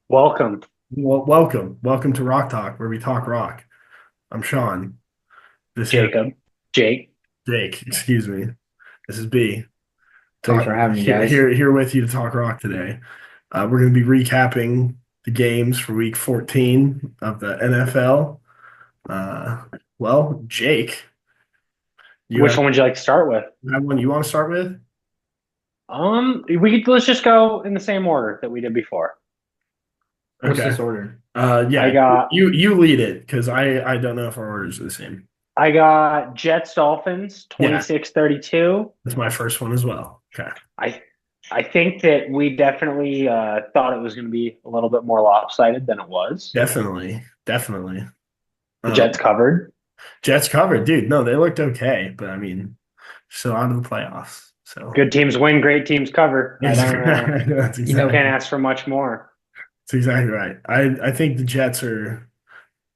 Welcome, Well, welcome to Rock Talk, where we talk rock. I'm Sean. This here, Jacob. Jake. Jake. Excuse me. This is B. Thanks Talk for having me, here, guys. here, here with you to talk rock today. We're going to be recapping the games for Week 14 of the NFL. Jake, you Which have, one would you like to start with? have one you want to start with? Let's just go in the same order that we did before. What's Okay. this order? I Yeah, got you lead it because I don't know if our orders are the same. I got Jets Dolphins Yeah, 26-32. that's my first one as well. Okay. I I think that we definitely thought it was going to be a little bit more lopsided than it was. Definitely. The Um, Jets covered. Jets covered, dude. No, they looked okay, but I mean, still out of the playoffs. So Good teams win, great teams cover. I don't that's You know, can't ask for much more. that's exactly right. I think the Jets are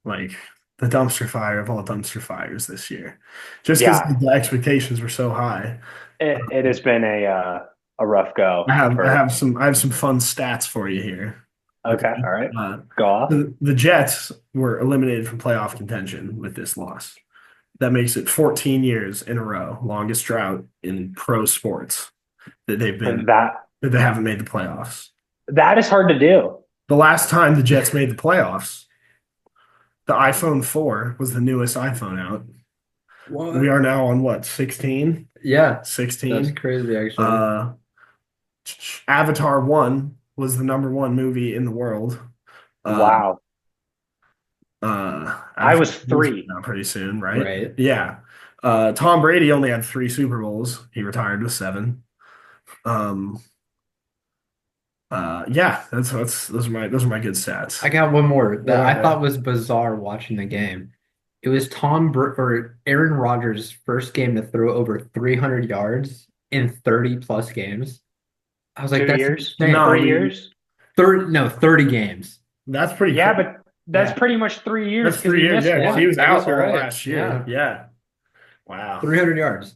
like the dumpster fire of all dumpster fires this year, just because Yeah, the expectations were so high. it has been a rough go for. I have some fun stats for you here. Okay, Okay. all right, Uh, go off. the Jets were eliminated from playoff contention with this loss. That makes it 14 years in a row, longest drought in pro sports that That that they haven't made the playoffs. that is hard to do. The last time the Jets made the playoffs, the iPhone 4 was the newest iPhone out. We what? are now on what, 16? Yeah, that's 16. crazy, actually. Uh, Avatar 1 was the number one movie in the world. Uh, Wow. I Avatar was 2 is three. out pretty soon, right? Right. Yeah. Tom Brady only had three Super Bowls. He retired with seven. Um, yeah, that's those are my good stats. I got one more What that I about thought was bizarre watching the game. It was or Aaron Rodgers' first game to throw over 300 yards in 30 plus games. I was like, Two that's years, you? No, insane. I three mean years. 30, no, 30 games. that's pretty Yeah, crazy. but that's Yeah. pretty much 3 years That's because three he years, missed yeah, because he Yeah, one. was I guess out you're all right. last year. Yeah. Yeah. Wow. 300 yards.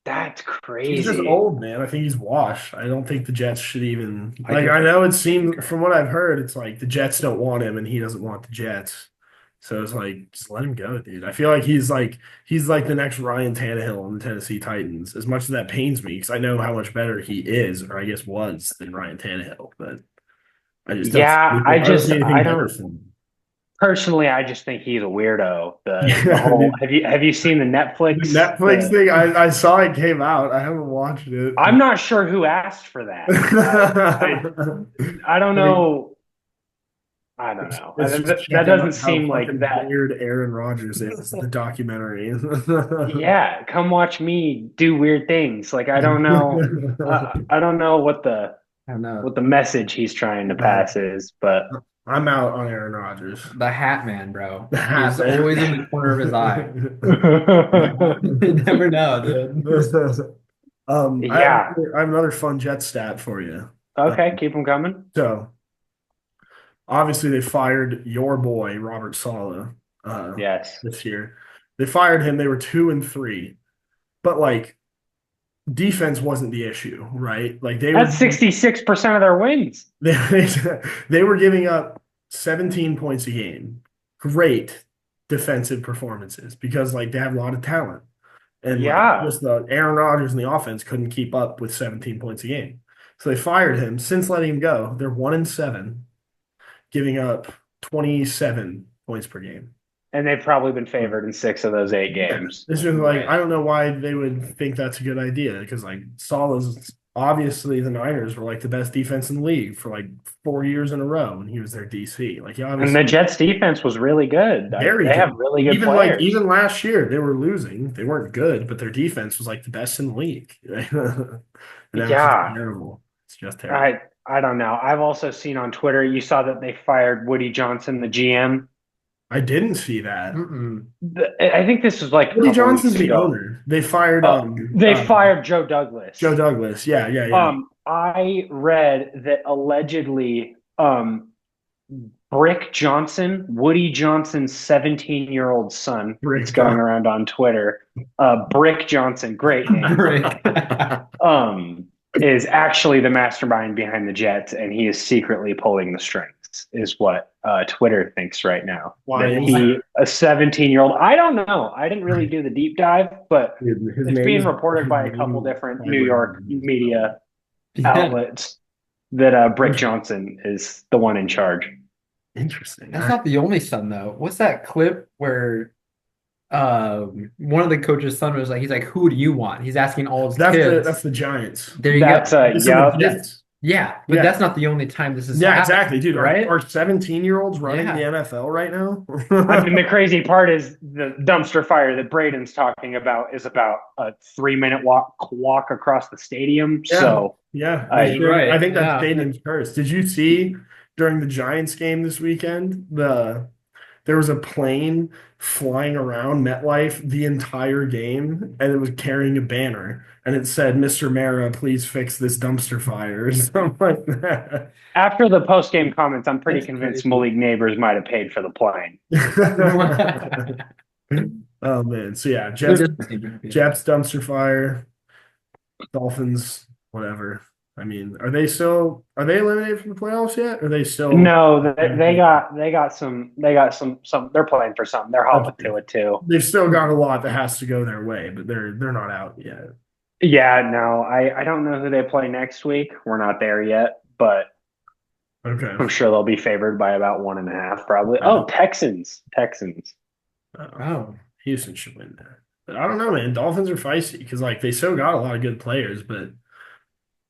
That's He's just crazy. old, man. I think he's washed. I don't think the Jets should even I like. I concur. know it I seems concur. from what I've heard, it's like the Jets don't want him and he doesn't want the Jets. So it's like just let him go, dude. I feel like he's like the next Ryan Tannehill on the Tennessee Titans. As much as that pains me, because I know how much better he is, or I guess was, than Ryan Tannehill, but I just don't see Yeah, anything, I don't see I anything better don't from personally. I just think he's a weirdo. The him. whole Dude, have you seen the the Netflix? Netflix thing, I saw it came out. I haven't watched it. I'm not sure who asked for that. I don't Like, know. I don't know. it's just That checking doesn't out how seem like fucking that. weird Aaron Rodgers is, the documentary. Yeah, come watch me do weird things. Like I don't know. I don't know I don't know. what the message he's trying to But pass is, but I'm out on Aaron Rodgers. The Hat Man, bro. The hat, He's always in the corner of his eye. You never know, dude. yeah. I have another fun Jet stat for you. Okay, keep them coming. So obviously they fired your boy Robert Saleh Yes, this year. They fired him. They were 2-3, but like defense wasn't the issue, right? Like that's 66% of their wins. they they were giving up 17 points a game. Great defensive performances because like they have a lot of talent. And like Yeah, just the Aaron Rodgers and the offense couldn't keep up with 17 points a game. So they fired him. Since letting him go, they're 1-7, giving up 27 points per game. and they've probably been favored in six of those eight Yeah. games. It's just like Right. I don't know why they would think that's a good idea because like Salah's obviously the Niners were like the best defense in the league for like 4 years in a row when he was their DC. Like he And the obviously Jets defense was really good. very They have good. really good players. Even last year they were losing. They weren't good, but their defense was like the best in the league. And now it's just Yeah, terrible. It's just terrible. I don't know. I've also seen on Twitter you saw that they fired Woody Johnson, the GM. I didn't see that. Mm-mm. I think this was like a Woody couple Johnson's weeks the ago. owner. They fired They fired Joe Joe Douglas. Douglas. Yeah. I read that allegedly Brick Johnson, Woody Johnson's 17-year-old son, Rick it's going John. around on Twitter. Brick Johnson, great name. Right. Um, is actually the mastermind behind the Jets, and he is secretly pulling the strings. is what Twitter thinks right now. Why That is he, a 17-year-old, I don't know. I didn't really do the deep dive, but his it's name being is reported his by a couple name different New York vibrated. media Yeah, outlets that Brick Johnson is the one in charge. Interesting. that's not the only son though. What's that clip where one of the coach's son was like, he's like, "Who do you want?" He's asking all his kids. That's the Giants. There you That's go. This is the yeah. Jets. Yeah, but Yeah. that's not the only time this is Yeah, happening, exactly, dude. right? Are 17-year-olds running Yeah. the NFL right now? I mean, the crazy part is the dumpster fire that Braden's talking about is about a 3-minute walk across the stadium. Yeah. So yeah, You're right. I think that Yeah. stadium's cursed. Did you see during the Giants game this weekend there was a plane flying around MetLife the entire game, and it was carrying a banner, and it said, "Mr. Mara, please fix this dumpster fire," or something like that. after the post game comments, I'm pretty That's convinced crazy. Malik Neighbors might have paid for the plane. Oh man, so yeah, They're Jets, just- Jets dumpster fire, Dolphins, whatever. I mean, are they eliminated from the playoffs yet? Are they still? No, they got some they're playing for something. They're hopping to it too. They've still got a lot that has to go their way, but they're not out yet. Yeah, no, I don't know who they play next week. We're not there yet, but Okay. I'm sure they'll be favored by about 1.5, probably. Oh, Texans. Oh, Houston should win that. But I don't know, man. Dolphins are feisty because like they still got a lot of good players, but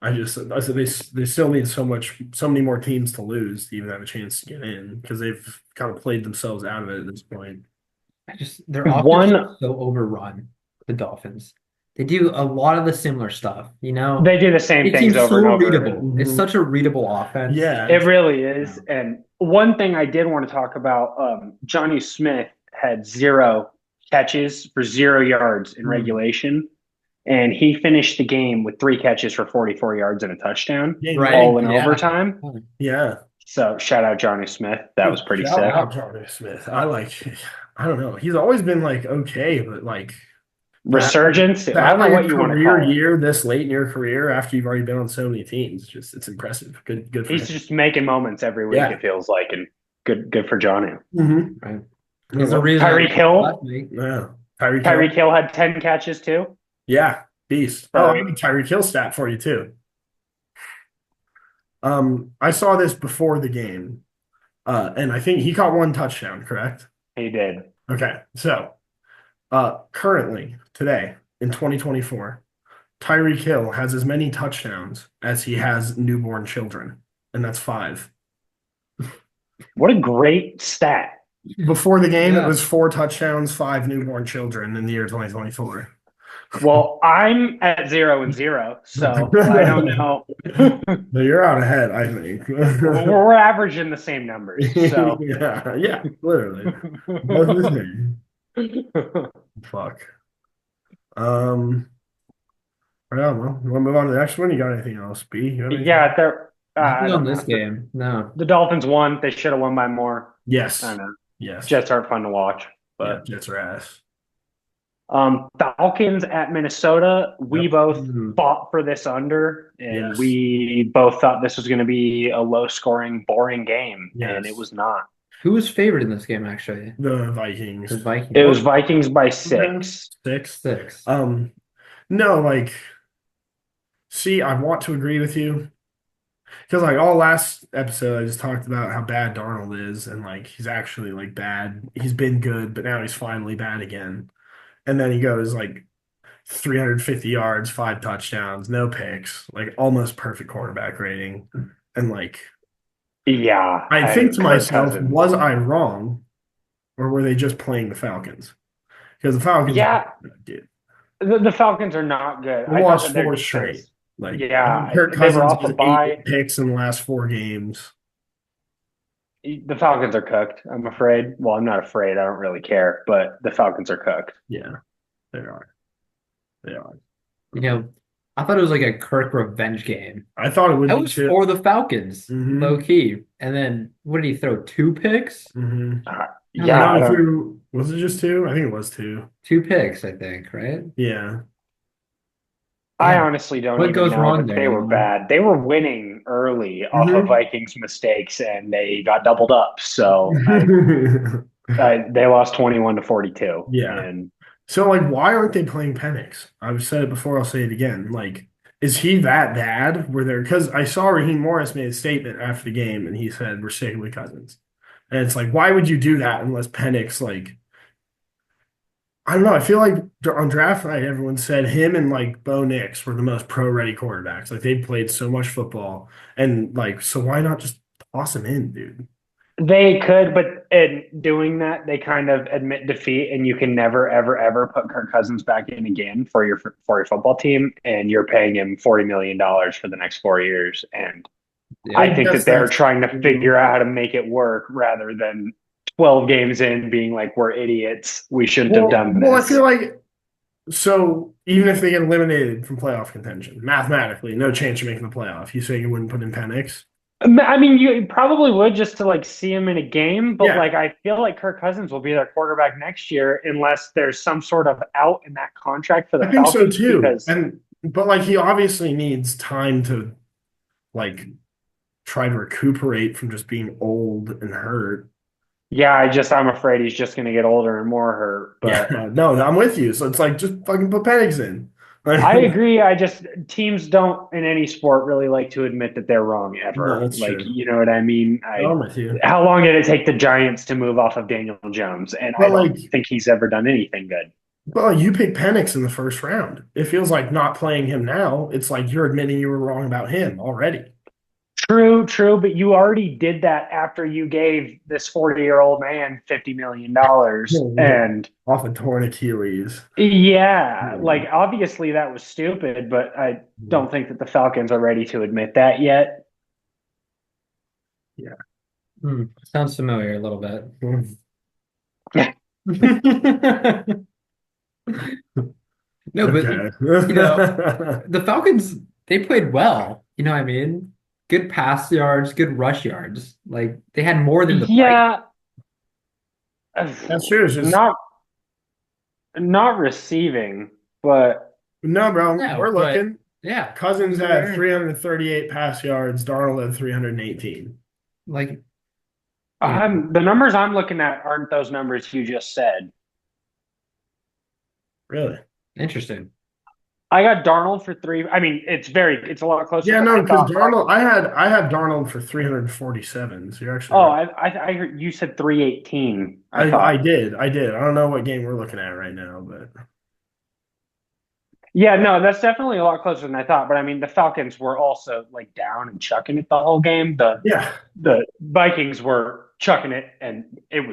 I said they still need so many more teams to lose to even have a chance to get in because they've kind of played themselves out of it at this point. their offense is so overrun. The Dolphins. They do a lot of the similar stuff, you know. They do the same It things seems over so and over. readable. It's such a readable offense. Yeah, It really is. And one thing I did want to talk about, Johnny Smith had 0 catches for 0 yards in regulation. And he finished the game with 3 catches for 44 yards and a touchdown, Right. all in Yeah. overtime. Yeah. So shout out Johnny Smith. That was pretty Shout sick. out Johnny Smith. I don't know. He's always been like okay, but like Resurgence. to I have don't know like what a you want to career call it. year this late in your career after you've already been on so many teams. It's impressive. Good for He's him. just making moments every week, Yeah. it feels like, and good for Johnny. Mm-hmm. Right. There's a reason. Tyreek Hill. last week. Yeah. Tyreek Tyreek Hill had 10 catches too. Yeah, beast. So- Oh, I have a Tyreek Hill stat for you too. I saw this before the game, and I think he caught 1 touchdown, correct? He did. Okay, so currently, today, in 2024, Tyreek Hill has as many touchdowns as he has newborn children, and that's 5. What a great stat. Before the game, Yeah. it was 4 touchdowns, 5 newborn children in the year 2024. Well, I'm at 0 and 0, so I don't know. So you're out ahead, I think. We're averaging the same numbers. So yeah, literally. Both the same. Fuck. Yeah, well, you want to move on to the next one? You got anything else, B? You have anything? yeah, they're Nothing I on don't this know. game. No. The Dolphins won. They should have won by more. Yes. I don't know. Yes. Jets aren't fun to watch, Yeah, but Jets are ass. Falcons at Minnesota. We Yep. both Mhm. fought for this under, and Yes. we both thought this was going to be a low-scoring, boring game, Yes. and it was not. Who was favored in this game, actually? The Vikings. The Vikings. It was Vikings by 6. 6. 6. No, like, see, I want to agree with you. Because, like, all last episode, I just talked about how bad Darnold is, and, like, he's actually, like, bad. He's been good, but now he's finally bad again. And then he goes, like, 350 yards, 5 touchdowns, no picks, like, almost perfect quarterback rating. And, like, Yeah, I think to Kirk myself, Cousins. was I wrong, or were they just playing the Falcons? Because the Falcons, Yeah. dude, The Falcons are not good. they I thought lost that their 4 defense- straight. Like, Yeah, I think Kirk they were Cousins off the has bye. 8 picks in the last 4 games. The Falcons are cooked, I'm afraid. Well, I'm not afraid. I don't really care, but the Falcons are cooked. Yeah, they are. They are. You know, I thought it was like a Kirk revenge game. I thought it would I be was too. for the Falcons, Mhm. low key. And then what did he throw? 2 picks? Mhm. Yeah, I No, don't- through- was it just 2? I think it was 2. 2 picks, I think, right? Yeah. I Yeah. honestly don't What even goes know, wrong but there, they you were know? bad. They were winning down early off of Vikings mistakes, and they got doubled up. So they lost 21-42. Yeah. And So, like, why aren't they playing Penix? I've said it before, I'll say it again. Like, is he that bad? Because I saw Raheem Morris made a statement after the game, and he said, we're sticking with Cousins. And it's like, why would you do that unless Penix, like, I don't know. I feel like on draft night, everyone said him and, like, Bo Nix were the most pro-ready quarterbacks. Like, they played so much football. And, like, so why not just toss him in, dude? they could, but in doing that, they kind of admit defeat, and you can never, ever, ever put Kirk Cousins back in again for your football team, and you're paying him $40 million for the next 4 years. And I think that they're trying to figure out how to make it work rather than 12 games in being like, we're idiots. We shouldn't have done this. Well, I feel like so even if they get eliminated from playoff contention, mathematically, no chance of making the playoff. You saying you wouldn't put in Penix? I mean, you probably would just to like see him in a game, but Yeah. like I feel like Kirk Cousins will be their quarterback next year unless there's some sort of out in that contract for the I think Falcons. so too. Because But like he obviously needs time to like try to recuperate from just being old and hurt. yeah, I'm afraid he's just going to get older and more hurt. But Yeah, no, I'm with you. So it's like just fucking put Penix in. I agree. Teams don't in any sport really like to admit that they're wrong ever. No, that's like, true. you know what I mean? I'm with you. How long did it take the Giants to move off of Daniel Jones? And I don't think he's ever done anything good. Well, you picked Penix in the first round. It feels like not playing him now. It's like you're admitting you were wrong about him already. True, but you already did that after you gave this 40-year-old man $50 million. And off a torn Achilles. Yeah, like obviously that was stupid, but I don't think that the Falcons are ready to admit that yet. Yeah. Sounds familiar a little bit. No, but the Falcons, they played well. You know what I mean? Good pass yards, good rush yards. Like they had more than the That's true. It's just not receiving, but no, bro. We're looking. Yeah. Cousins had 338 pass yards. Darnold had 318. Like the numbers I'm looking at aren't those numbers you just said. Really? Interesting. I got Darnold for 3. I mean, it's a lot closer. Yeah, no, because Darnold, I had Darnold for 347. So you're actually. Oh, right. I heard you said 318. I did. I don't know what game we're looking at right now, but. Yeah, no, that's definitely a lot closer than I thought. But I mean, the Falcons were also like down and chucking it the whole game. The Vikings were chucking it, and it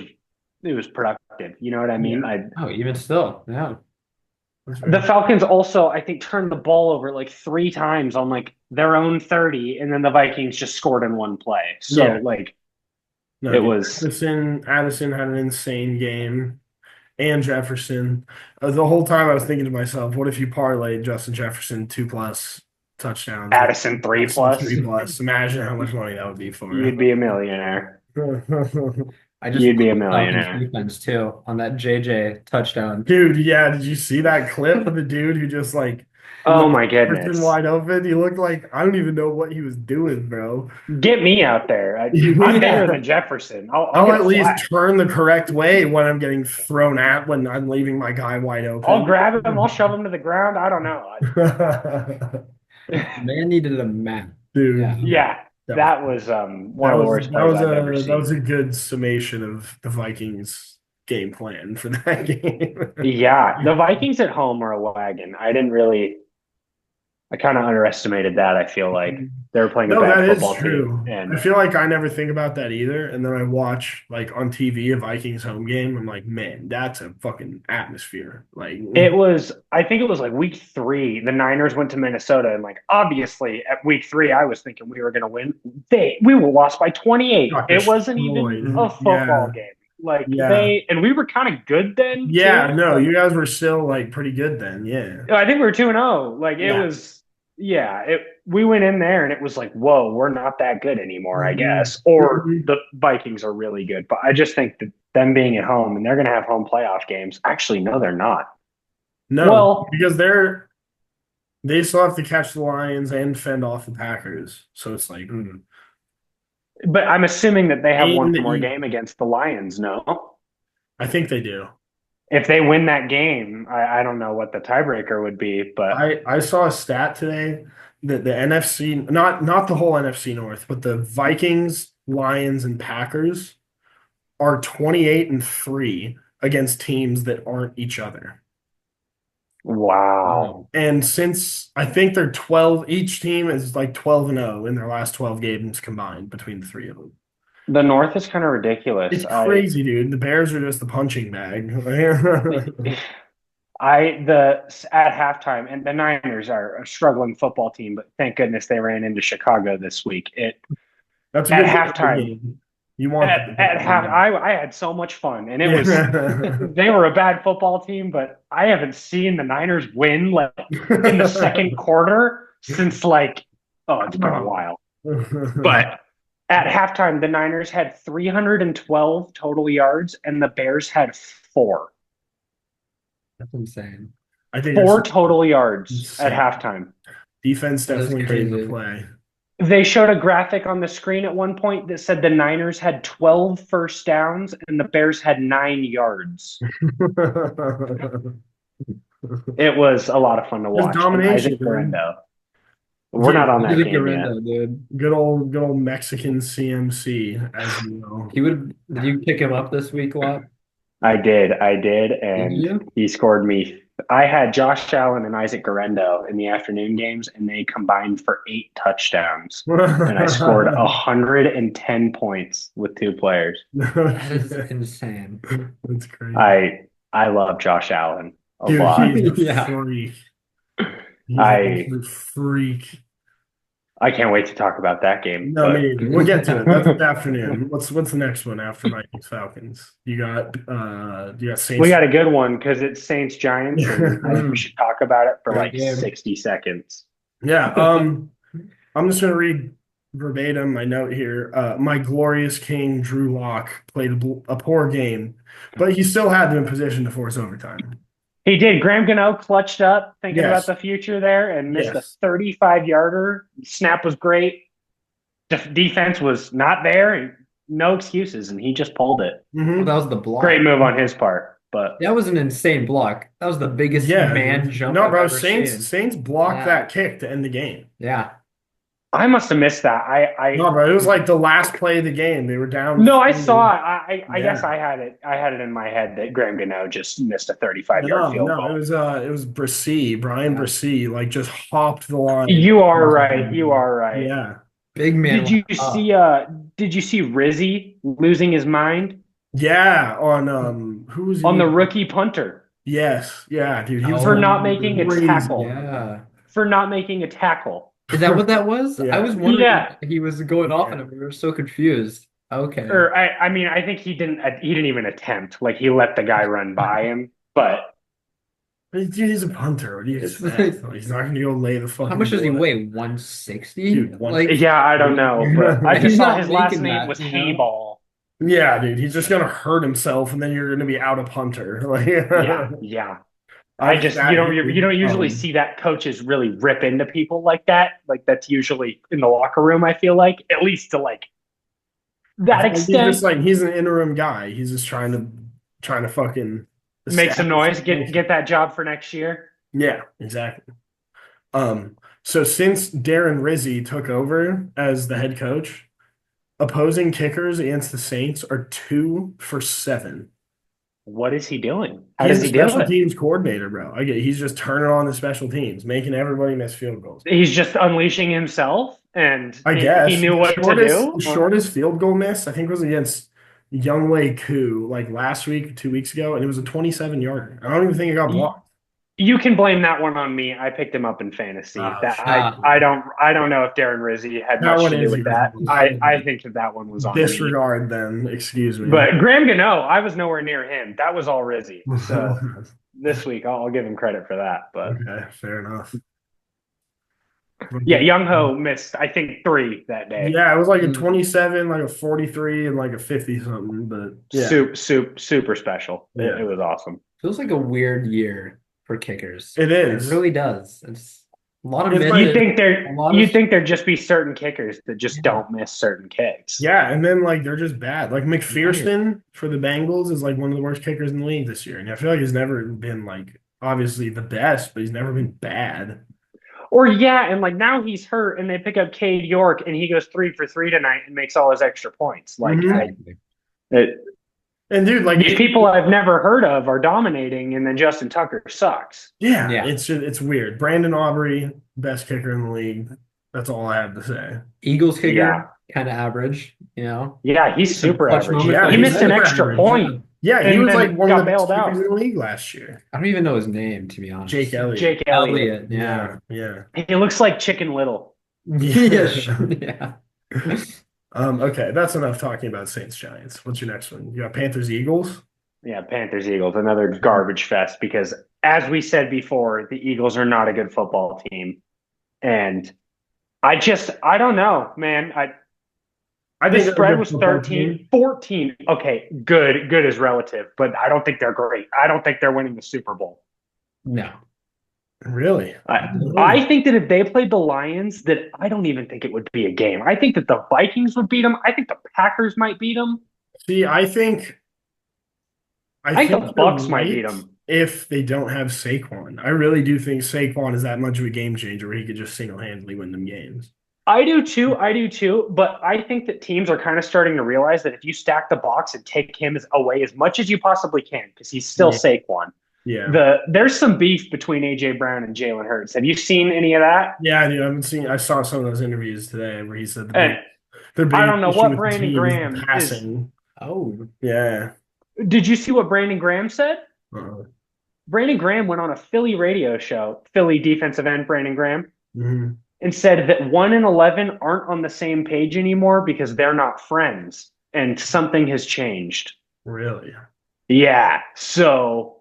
was productive. You know what I mean? Yeah. Even still, yeah. The Falcons also, I think, turned the ball over like 3 times on like their own 30, and then the Vikings just scored in one play. So it was. Addison had an insane game, and Jefferson. The whole time I was thinking to myself, what if you parlayed Justin Jefferson 2+ touchdowns? Addison 3+. 3+. Imagine how much money that would be for you. You'd be a millionaire. You'd be a millionaire. Defense too on that JJ touchdown, dude. Yeah, did you see that clip of the dude who just like? Oh my goodness! Wide open. He looked like I don't even know what he was doing, bro. Get me out there. I'm better than Jefferson. I'll at least turn the correct way when I'm getting thrown at when I'm leaving my guy wide open. I'll grab him. I'll shove him to the ground. I don't know. Man needed a map, dude. Yeah. That was one of the worst plays I've ever seen. That was a good summation of the Vikings' game plan for that game. Yeah, the Vikings at home are a wagon. I kind of underestimated that. I feel like they were playing a bad football team. And I feel like I never think about that either. And then I watch like on TV a Vikings home game. I'm like, man, that's a fucking atmosphere. Like I think it was like week 3. The Niners went to Minnesota, and like obviously at week 3, I was thinking we were going to win. We were lost by 28. It wasn't even a football game. And we were kind of good then. Yeah, no, you guys were still like pretty good then. Yeah, I think we were 2-0. Like it was. Yeah, we went in there and it was like, whoa, we're not that good anymore, I guess. Or the Vikings are really good. But I just think that them being at home, and they're going to have home playoff games. Actually, no, they're not. No, because they're They still have to catch the Lions and fend off the Packers. So it's like, But I'm assuming that they have in one the more East. game against the Lions, no? I think they do. If they win that game, I don't know what the tiebreaker would be, but I saw a stat today that the NFC, not the whole NFC North, but the Vikings, Lions, and Packers are 28-3 against teams that aren't each other. wow. And since I think they're 12, each team is like 12-0 in their last 12 games combined between the three of them. The North is kind of ridiculous. It's crazy, dude. The Bears are just the punching bag. At halftime, and the Niners are a struggling football team, but thank goodness they ran into Chicago this week. That's a At good halftime, game. You want at half, I had so much fun, and it was they were a bad football team, but I haven't seen the Niners win like in the second quarter since it's been a while. But at halftime, the Niners had 312 total yards, and the Bears had 4. That's insane. I think 4 total yards insane. at halftime. Defense That is definitely came to crazy. play. They showed a graphic on the screen at one point that said the Niners had 12 first downs and the Bears had 9 yards. It was a lot of fun to watch. And domination, Isaac man. Guerrero. We're not on that Isaac game yet. Guerrero, dude. Good old Mexican CMC, as you know. Did you pick him up this week a lot? I did, Did and you? he scored me. I had Josh Allen and Isaac Guerrero in the afternoon games, and they combined for 8 touchdowns. And I scored 110 points with 2 players. That is insane. That's crazy. I love Josh Allen a Dude, lot. he's a Yeah. freak. He's I- an absolute freak. I can't wait to talk about that game. No, but me neither. We'll get to it. That's this afternoon. What's the next one after Vikings Falcons? You got Saints. we got a good one because it's Saints Giants, and I think we should talk about it for like Yeah. 60 seconds. Yeah. I'm just gonna read verbatim my note here. My glorious king Drew Lock played a poor game, but he still had them in position to force overtime. He did. Graham Gano clutched up, thinking Yes. about the future there, and missed Yes. a 35-yarder. Snap was great. Defense was not there, and no excuses, and he just pulled it. Mhm. That was the block. Great move on his part, but That was an insane block. That was the biggest Yeah. man jump No, I've bro. ever Saints seen. blocked Yeah. that kick to end the game. Yeah. I must have missed that. No, bro. It was like the last play of the game. They were down. No, I 3. saw it. I Yeah. guess I had it in my head that Graham Gano just missed a 35-yard field No, goal. it was Brian Yeah. Bresee, like just hopped the line. You are right. You are right. Yeah. Big man. Did you went up. see did you see Rizzy losing his mind Yeah, on who was on he? the rookie punter Yes, yeah, dude. He was for not making a crazy. tackle? Yeah. For not making a tackle. Is that what that was? Yeah. I was wondering Yeah. if he was going off on him. We were so confused. Okay. Or I mean, I think he didn't even attempt. Like he let the guy run by him. But Dude, he's a punter. What do you expect? Like, he's not going to go lay the fucking. How much does he bullet. weigh? 160? Dude, Like, yeah, I don't know. But I just He's saw not his last making name that, was you know? Hayball. Yeah, dude. He's just going to hurt himself, and then you're going to be out a punter. Like, Yeah. I just you don't usually see that coaches really rip into people like that. Like that's usually in the locker room, I feel like. At least to like that He's extent. just like he's an interim guy. He's just trying to fucking Make some noise, establish- get that job for next year. Yeah, exactly. So since Darren Rizzi took over as the head coach, opposing kickers against the Saints are 2 for 7. What is he doing? How He's does a he do special it? teams coordinator, bro. He's just turning on the special teams, making everybody miss field goals. He's just unleashing himself, and I guess he knew what to do. The shortest field goal miss, I think, was against Younghoe Koo like last week, 2 weeks ago, and it was a 27-yarder. I don't even think it got blocked. You can blame that one on me. I picked him up in fantasy. Oh, That shit. I don't know if Darren Rizzi had That much one to do is with yours. that. I think that one was on me. Disregard then, excuse me. But Graham Gano, I was nowhere near him. That was all Rizzi. So this week I'll give him credit for that. But okay, fair enough. yeah, Young Ho missed I think 3 that day. Yeah, it was like a 27, like a 43, and like a 50 something. But yeah, Super special. Yeah. It was awesome. feels like a weird year for kickers. It is. It really does. It's A lot of It's men. like- You'd think there'd just be certain kickers that just don't miss certain kicks. Yeah, and then like they're just bad. Like McPherson for the Bengals is like one of the worst kickers in the league this year, and I feel like he's never been like obviously the best, but he's never been bad. Or yeah, and like now he's hurt, and they pick up Cade York, and he goes 3 for 3 tonight and makes all his extra points. Like, And dude, like these people I've never heard of are dominating, and then Justin Tucker sucks. yeah, Yeah. it's weird. Brandon Aubrey, best kicker in the league. That's all I have to say. Eagles kicker, Yeah. kind of average, you know. Yeah, he's super Clutch average. moment. Yeah, He he's missed an super extra average. point. Yeah, he And was then like one got of the best bailed out. kickers in the league last year. I don't even know his name, to be honest. Jake Elliott. Jake Elliott. Yeah. Yeah. He looks like Chicken Little. Yeah, sure. Yeah. Okay, that's enough talking about Saints Giants. What's your next one? You got Panthers Eagles? Yeah, Panthers Eagles, another garbage fest because as we said before, the Eagles are not a good football team. And I don't know, man. I The think spread was 13, 14. Okay, good is relative, but I don't think they're great. I don't think they're winning the Super Bowl. No. Really? I think that if they played the Lions, that I don't even think it would be a game. I think that the Vikings would beat them. I think the Packers might beat them. See, I think I think the you're Bucs might right beat them. if they don't have Saquon. I really do think Saquon is that much of a game changer where he could just single-handedly win them games. I do too. But I think that teams are kind of starting to realize that if you stack the box and take him away as much as you possibly can, because he's still Saquon. Yeah. There's some beef between AJ Brown and Jalen Hurts. Have you seen any of that? Yeah, I do. I saw some of those interviews today where he said And I don't know what Brandon Graham is. passing. Oh. Yeah. Did you see what Brandon Graham said? Uh-uh. Brandon Graham went on a Philly radio show, Philly defensive end Brandon Graham, Mm-hmm. and said that 1 and 11 aren't on the same page anymore because they're not friends and something has changed. Really? Yeah. So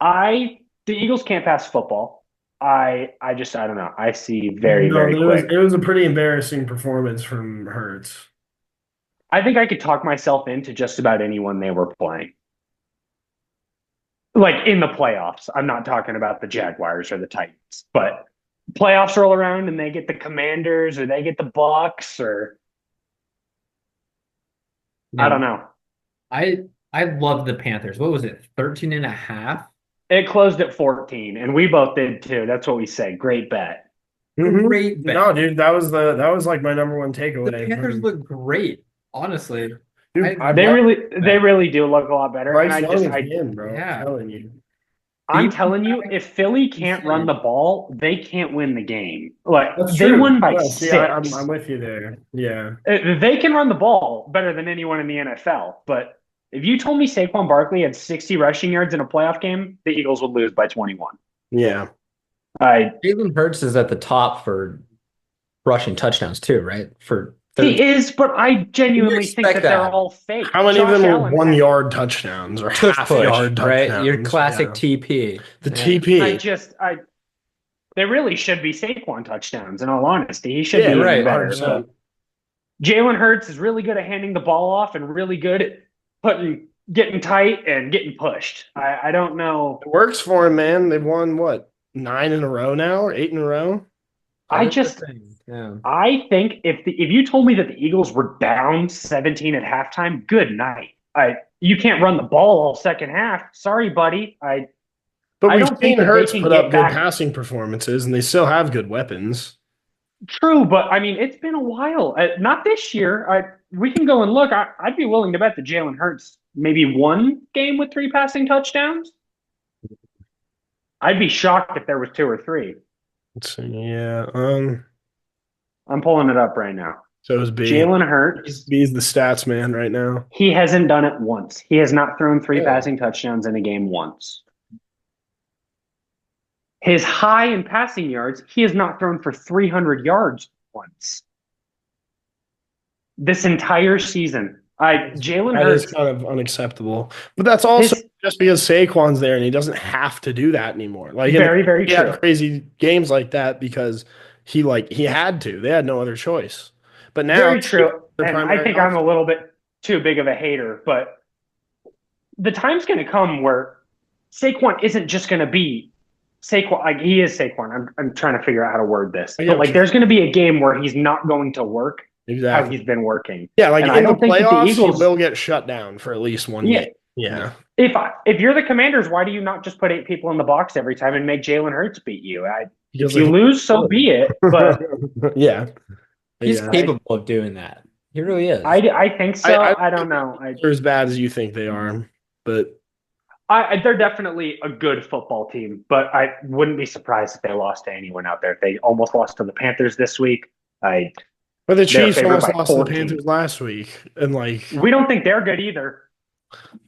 the Eagles can't pass football. I don't know. I see very quick. It was a pretty embarrassing performance from Hurts. I think I could talk myself into just about anyone they were playing. Like in the playoffs. I'm not talking about the Jaguars or the Titans, but playoffs roll around and they get the Commanders or they get the Bucs or I don't know. I love the Panthers. What was it? 13 and a half? It closed at 14 and we both did too. That's what we said. Great bet. Mm-hmm. Great bet. No, dude, that was like my number one takeaway. The Panthers look great, honestly. Dude, They really do look a lot better. Bryce And Young is in, bro. Yeah. I'm telling you. I'm telling you, if Philly can't run the ball, they can't win the game. Like That's they true. won by Yeah, 6. see, I'm with you there. Yeah. They can run the ball better than anyone in the NFL. But if you told me Saquon Barkley had 60 rushing yards in a playoff game, the Eagles would lose by 21. Yeah. Jalen Hurts is at the top for rushing touchdowns too, right? He is, but I genuinely think that they're all fake. How many of them Allen are 1 yard touchdowns or tush half push, yard touchdowns? right? Your classic Yeah. TP. The TP. They really should be Saquon touchdowns, in all honesty. He should be right, better. 100%. Jalen Hurts is really good at handing the ball off and really good at getting tight and getting pushed. I don't know. It works for him, man. They've won, what, 9 in a row now or 8 in a row? I think if you told me that the Eagles were down 17 at halftime, good night. You can't run the ball all second half. Sorry, buddy. But I we've don't seen think that Hurts they can put get up good back. passing performances, and they still have good weapons. True, but I mean, it's been a while. Not this year. We can go and look. I'd be willing to bet that Jalen Hurts maybe one game with 3 passing touchdowns. I'd be shocked if there was 2 or 3. Let's see. Yeah. I'm pulling it up right now. So is B. Jalen Hurts. B's the stats man right now. He hasn't done it once. He has not thrown 3 passing touchdowns in a game once. His high in passing yards, he has not thrown for 300 yards once. This entire season. Jalen That Hurts. is kind of unacceptable. But that's also just because Saquon's there and he doesn't have to do that anymore. Like Very he true. had crazy games like that because he had to. They had no other choice. But now Very true. And primary I think I'm a little bit too big of a hater, but the time's going to come where Saquon isn't just going to be Saquon, like he is Saquon. I'm trying to figure out how to word this. I get But what like, there's going to be a game where he's not going to work how Exactly. he's been working. Yeah, like And I in the don't think that the playoffs, Eagles. he will get shut down for at least one Yeah. game. Yeah. If you're the Commanders, why do you not just put 8 people in the box every time and make Jalen Hurts beat you? If you lose, so be it. But yeah. He's Yeah. capable of doing that. He really is. I think so. I don't know. They're as bad as you think they are, but They're definitely a good football team, but I wouldn't be surprised if they lost to anyone out there. If they almost lost to the Panthers this week, but the Chiefs favored almost by lost to the 14. Panthers last week, and like we don't think they're good either.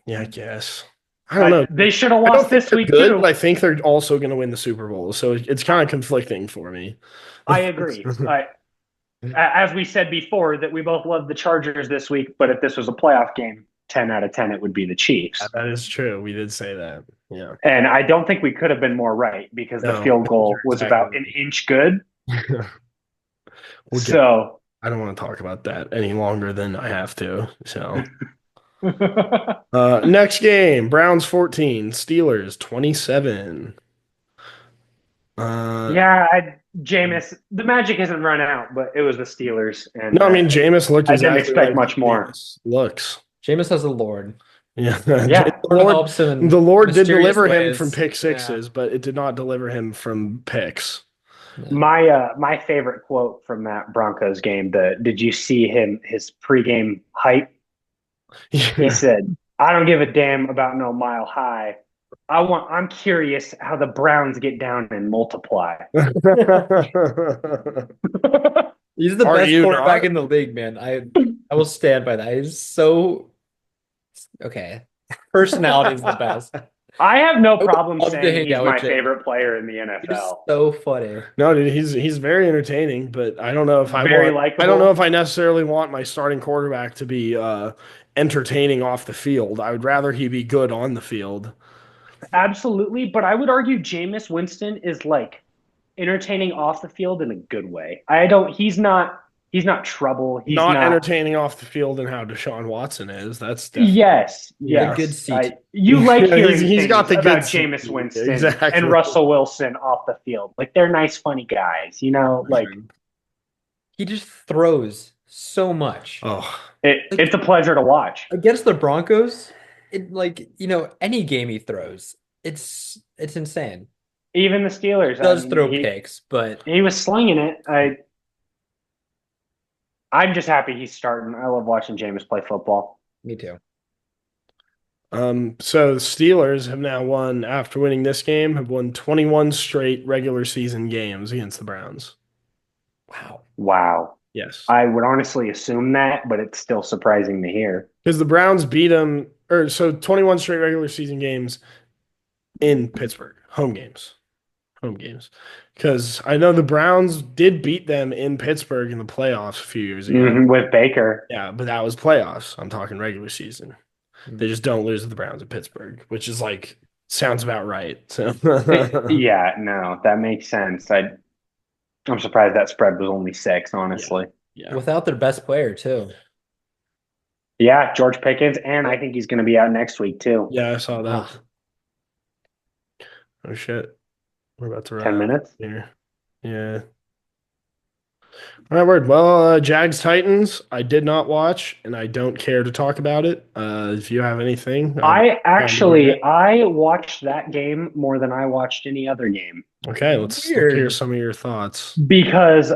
yeah, I guess I don't know. They should have I don't lost think this they're week good, too. but I think they're also going to win the Super Bowl, so it's kind of conflicting for me. I agree. As we said before, that we both love the Chargers this week, but if this was a playoff game, 10 out of 10, it would be the Chiefs. Yeah, that is true. We did say that. Yeah. And I don't think we could have been more right because the field goal was about an inch good. So I don't want to talk about that any longer than I have to. So next game, Browns 14, Steelers 27. Jameis, the magic hasn't run out, but it was the Steelers. And no, I mean Jameis looked. I didn't expect much more. Looks. Jameis has a Lord. Yeah, yeah. The Lord did deliver him from pick sixes, but it did not deliver him from picks. Yeah. My favorite quote from that Broncos game. Did you see his pregame hype? Yeah. He said, "I don't give a damn about no mile high. I'm curious how the Browns get down and multiply." He's the best quarterback in the league, man. I will stand by that. He's so okay. Personality is the best. I have no problem saying he's my favorite player in the NFL. He's so funny. No, dude, he's very entertaining, but I don't know if I don't know if I necessarily want my starting quarterback to be entertaining off the field. I would rather he be good on the field. Absolutely, but I would argue Jameis Winston is like entertaining off the field in a good way. He's not trouble. He's not entertaining off the field in how Deshaun Watson is. That's yes. Good seat. You like hearing he's got the about good Jameis Winston exactly. and Russell Wilson off the field. Like they're nice, funny guys. Like he just throws so much. Oh, it's a pleasure to watch. Against the Broncos, any game he throws, it's insane. Even the Steelers he does throw picks, but he was slinging it. I'm just happy he's starting. I love watching Jameis play football. Me too. So the Steelers have now won, after winning this game, have won 21 straight regular season games against the Browns. Wow. Yes. I would honestly assume that, but it's still surprising to hear. Because the Browns beat them, 21 straight regular season games in Pittsburgh. Home games. Because I know the Browns did beat them in Pittsburgh in the playoffs a few years ago. With Baker. Yeah, but that was playoffs. I'm talking regular season. They just don't lose to the Browns in Pittsburgh, which is sounds about right. So yeah, no, that makes sense. I'm surprised that spread was only 6, honestly. Yeah. Without their best player, too. Yeah, George Pickens, and I think he's going to be out next week, too. Yeah, I saw that. Oh, shit. We're about to run 10 minutes here. Yeah. All right, word. Well, Jags Titans, I did not watch, and I don't care to talk about it. If you have anything, I watched that game more than I watched any other game. Okay, let's hear some of your thoughts. Because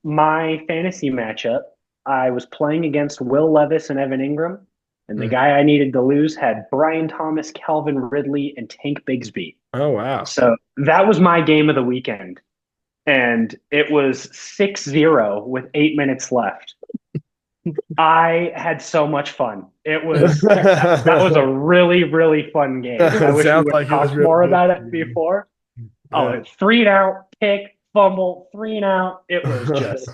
my fantasy matchup, I was playing against Will Levis and Evan Ingram, and the guy I needed to lose had Brian Thomas, Calvin Ridley, and Tank Bigsby. Oh, wow. So that was my game of the weekend. And it was 6-0 with 8 minutes left. I had so much fun. That was a really, really fun game. I wish we would talk more about it before. Oh, it's 3-and-out, pick, fumble, 3-and-out. It was just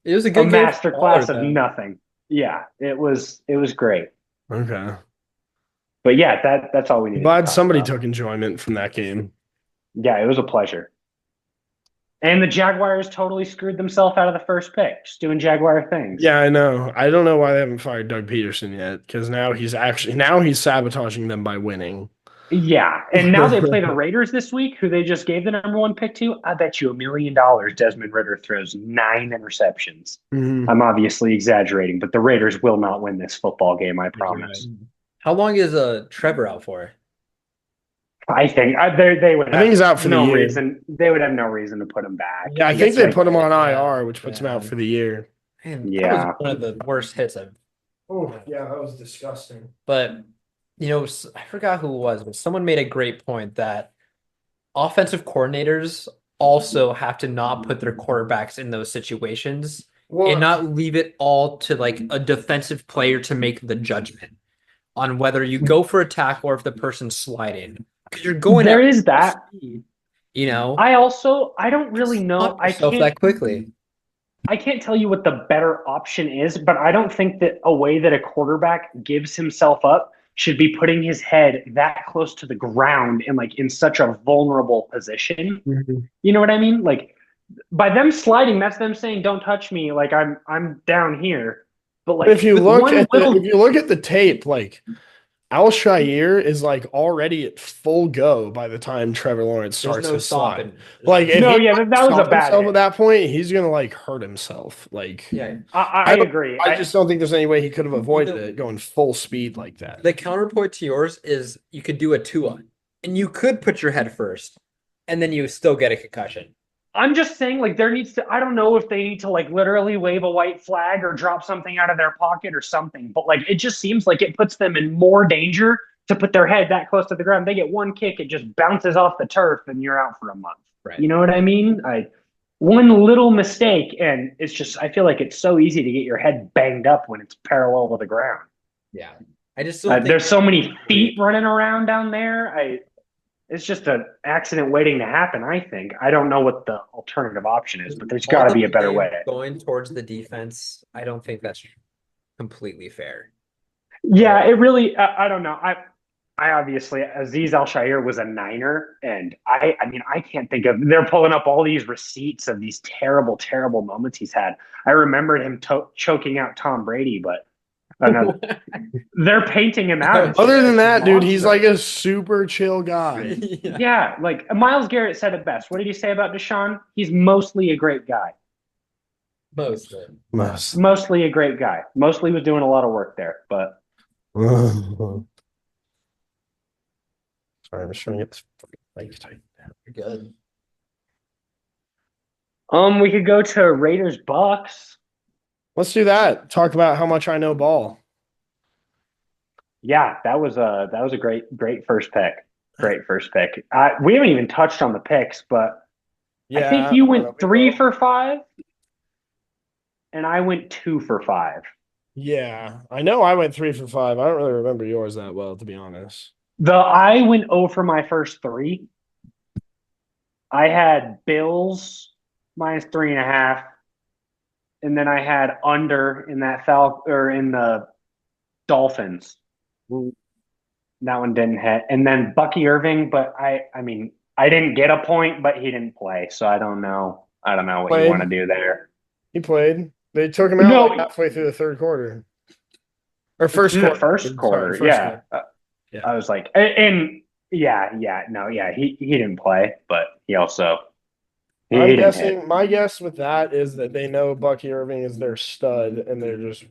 it was a good masterclass of nothing. Yeah, it was great. Okay. But yeah, that's all we needed. Glad somebody took enjoyment from that game. Yeah, it was a pleasure. And the Jaguars totally screwed themselves out of the first pick, just doing Jaguar things. Yeah, I know. I don't know why they haven't fired Doug Peterson yet, because now he's sabotaging them by winning. Yeah, and now they play the Raiders this week, who they just gave the number 1 pick to. I bet you $1 million Desmond Ridder throws 9 interceptions. Mhm. I'm obviously exaggerating, but the Raiders will not win this football game, I promise. How long is Trevor out for? I think they would I think have he's out for the no year. reason. They would have no reason to put him back. Yeah, I think they put him on IR, which puts him out for the year. Man, Yeah. that was one of the worst hits I've. Oh, yeah, that was disgusting. But I forgot who it was, but someone made a great point that offensive coordinators also have to not put their quarterbacks in those situations and not leave it all to like a defensive player to make the judgment on whether you go for a tackle or if the person's sliding. Because you're going There at is that. speed, I don't really know. I can't that quickly. I can't tell you what the better option is, but I don't think that a way that a quarterback gives himself up should be putting his head that close to the ground and like in such a vulnerable position. Mm-hmm. You know what I mean? Like by them sliding, that's them saying, "Don't touch me." Like I'm down here. But like if you look at the tape, like Al-Shaair is like already at full go by the time Trevor Lawrence starts his slide. Like if that was a bad hit. At that point, he's gonna like hurt himself. Like yeah, I agree. I just don't think there's any way he could have avoided it going full speed like that. The counterpoint to yours is you could do a Tua, and you could put your head first, and then you still get a concussion. I'm just saying, like, there needs to, I don't know if they need to, like, literally wave a white flag or drop something out of their pocket or something, but, like, it just seems like it puts them in more danger to put their head that close to the ground. They get one kick, it just bounces off the turf, and you're out for a month. Right. You know what I mean? One little mistake, and it's just, I feel like it's so easy to get your head banged up when it's parallel to the ground. Yeah. I just don't think there's so many feet running around down there. It's just an accident waiting to happen, I think. I don't know what the alternative option is, but there's got to be a better way. Going towards the defense, I don't think that's completely fair. Yeah, it really, I don't know. I obviously, Azeez Al-Shaair was a Niner, and I mean, I can't think of, they're pulling up all these receipts of these terrible, terrible moments he's had. I remembered him choking out Tom Brady, but they're painting him out. Other than that, dude, he's like a super chill guy. Yeah, like Myles Garrett said it best. What did he say about Deshaun? He's mostly a great guy. Mostly a great guy. Mostly was doing a lot of work there, but. Sorry, I'm just trying to get this mic tight. You're good. We could go to Raiders Bucs. Let's do that. Talk about how much I know ball. Yeah, that was a great first pick. Great first pick. We haven't even touched on the picks, but I think you went 3 for 5, and I went 2 for 5. Yeah, I know I went 3 for 5. I don't really remember yours that well, to be honest. I went 0 for my first 3. I had Bills minus 3.5. And then I had under in that in the Dolphins. That one didn't hit. And then Bucky Irving, but I mean, I didn't get a point, but he didn't play, so I don't know. I don't know what you want to do there. He played. They took him out halfway through the third quarter. Or first quarter. First quarter. Yeah. I was like, and he didn't play, but he also. My guess with that is that they know Bucky Irving is their stud, and they're just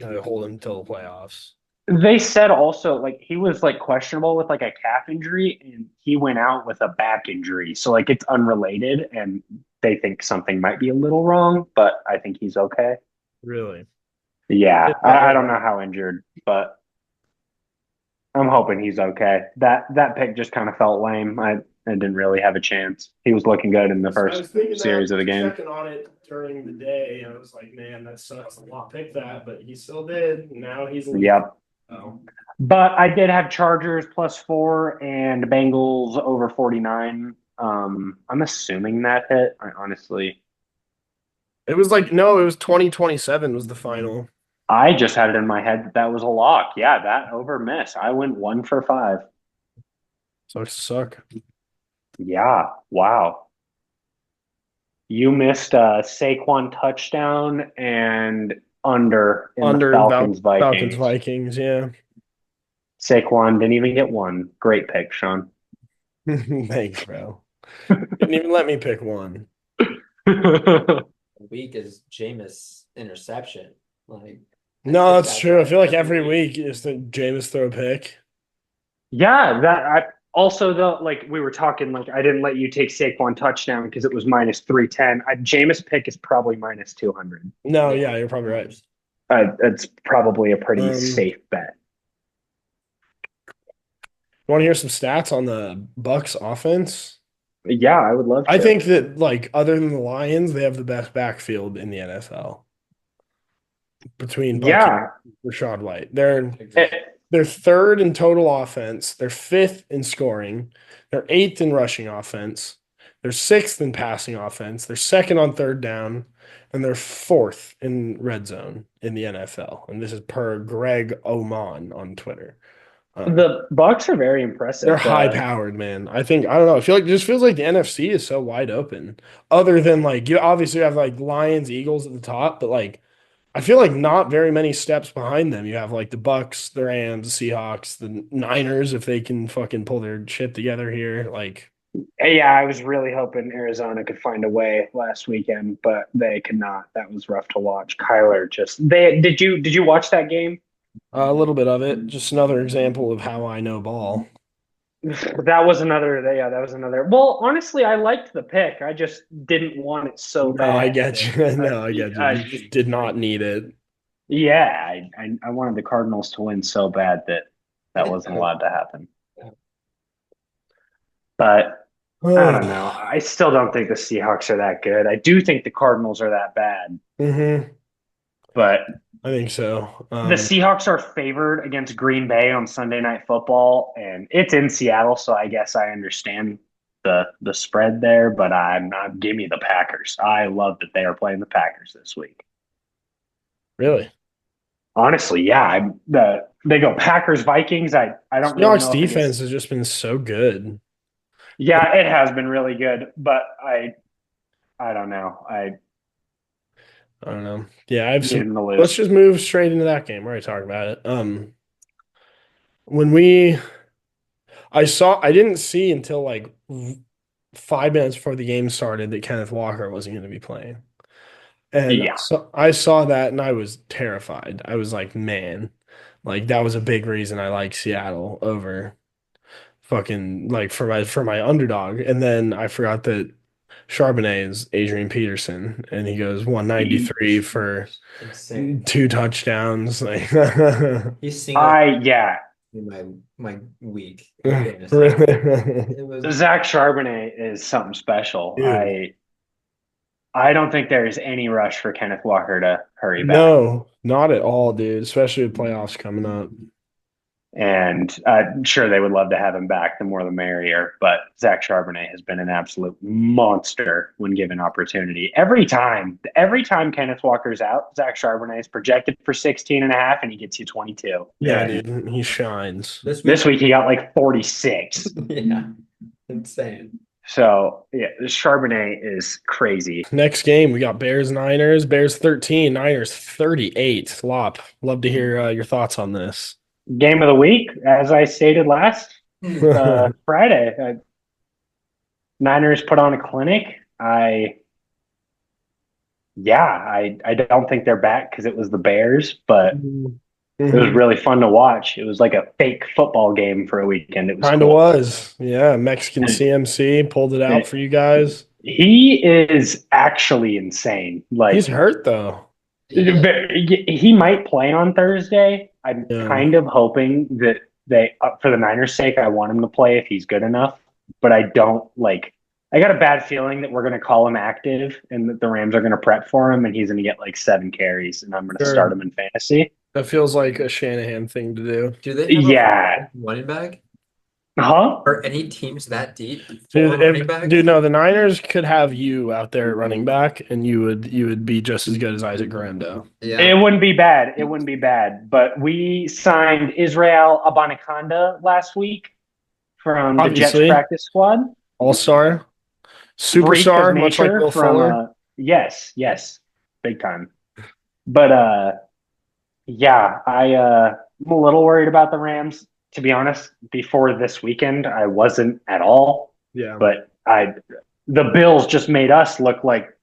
gonna hold him until the playoffs. They said also like he was like questionable with like a calf injury, and he went out with a back injury, so like it's unrelated, and they think something might be a little wrong, but I think he's okay. Really? Yeah, I don't know how injured, but I'm hoping he's okay. That pick just kind of felt lame. I didn't really have a chance. He was looking good in the first series of the game. Checking on it during the day, I was like, man, that sucks to not pick that, but he still did. Now he's Yep. Oh. But I did have Chargers +4 and Bengals over 49. I'm assuming that hit. I honestly. It was like, no, it was 2027 was the final. I just had it in my head that was a lock. Yeah, that over miss. I went 1 for 5. Sucks to suck. Yeah. Wow. You missed a Saquon touchdown and under the Falcons Vikings. Falcons Vikings, yeah. Saquon didn't even get one. Great pick, Sean. Thanks, bro. Didn't even let me pick one. Week is Jameis interception. Like, no, that's true. I feel like every week is the Jameis throw a pick. Yeah, also though, like we were talking, like I didn't let you take Saquon touchdown because it was minus 310. Jameis pick is probably minus 200. No, yeah, you're probably right. It's probably a pretty safe bet. You want to hear some stats on the Bucs offense? Yeah, I would love to. I think that, like, other than the Lions, they have the best backfield in the NFL. Between Bucky and Rachaad White. They're third in total offense. They're fifth in scoring. They're eighth in rushing offense. They're sixth in passing offense. They're second on third down. And they're fourth in red zone in the NFL. And this is per Greg Oman on Twitter. The Bucs are very impressive. They're high-powered, man. I don't know. I feel like it just feels like the NFC is so wide open. Other than, like, you obviously have, like, Lions, Eagles at the top, but, like, I feel like not very many steps behind them. You have, like, the Bucs, the Rams, the Seahawks, the Niners, if they can fucking pull their shit together here. Like, yeah, I was really hoping Arizona could find a way last weekend, but they could not. That was rough to watch. Kyler did you watch that game? A little bit of it. Just another example of how I know ball. That was another. Well, honestly, I liked the pick. I just didn't want it so bad. I get you. No, I get you. You just did not need it. Yeah, I wanted the Cardinals to win so bad that wasn't allowed to happen. But I don't know. I still don't think the Seahawks are that good. I do think the Cardinals are that bad. Mm-hmm. But I think so. The Seahawks are favored against Green Bay on Sunday Night Football, and it's in Seattle, so I guess I understand the spread there, but I'm not. Give me the Packers. I love that they are playing the Packers this week. Really? Honestly, yeah. They go Packers Vikings. I don't really know. Seahawks defense has just been so good. Yeah, it has been really good, but I don't know. I don't know. Yeah, let's just move straight into that game. We already talked about it. I didn't see until like 5 minutes before the game started that Kenneth Walker wasn't going to be playing. And so I saw that and I was terrified. I was like, man, like that was a big reason I like Seattle over fucking like for my underdog. And then I forgot that Charbonnet is Adrian Peterson, and he goes 193 for two touchdowns. Like he's single. In my week. Zach Charbonnet is something special. Dude. I don't think there's any rush for Kenneth Walker to hurry back. No, not at all, dude. Especially with playoffs coming up. And I'm sure they would love to have him back. The more the merrier. But Zach Charbonnet has been an absolute monster when given opportunity. Every time Kenneth Walker's out, Zach Charbonnet is projected for 16.5, and he gets you 22. Yeah, dude, he shines. This week he got like 46. Yeah, insane. So, yeah, Charbonnet is crazy. Next game, we got Bears-Niners. Bears 13, Niners 38. Lop, love to hear your thoughts on this. Game of the week, as I stated last Friday. Niners put on a clinic. I don't think they're back because it was the Bears, but it was really fun to watch. It was like a fake football game for a weekend. It was kind of was. Yeah, Mexican CMC pulled it out for you guys. He is actually insane. Like, he's hurt though. He might play on Thursday. I'm kind of hoping that for the Niners' sake, I want him to play if he's good enough. But I don't I got a bad feeling that we're going to call him active and that the Rams are going to prep for him and he's going to get like 7 carries and I'm going to start him in fantasy. That feels like a Shanahan thing to do. Do they have a running back? Huh? Are any teams that deep? Dude, no, the Niners could have you out there at running back, and you would be just as good as Isaac Guerrero. Yeah. It wouldn't be bad. But we signed Israel Abanikanda last week from the Jets practice squad. All-star, superstar, much like Will Fuller. Yes, big time. But I'm a little worried about the Rams to be honest, before this weekend, I wasn't at all. Yeah. But the Bills just made us look like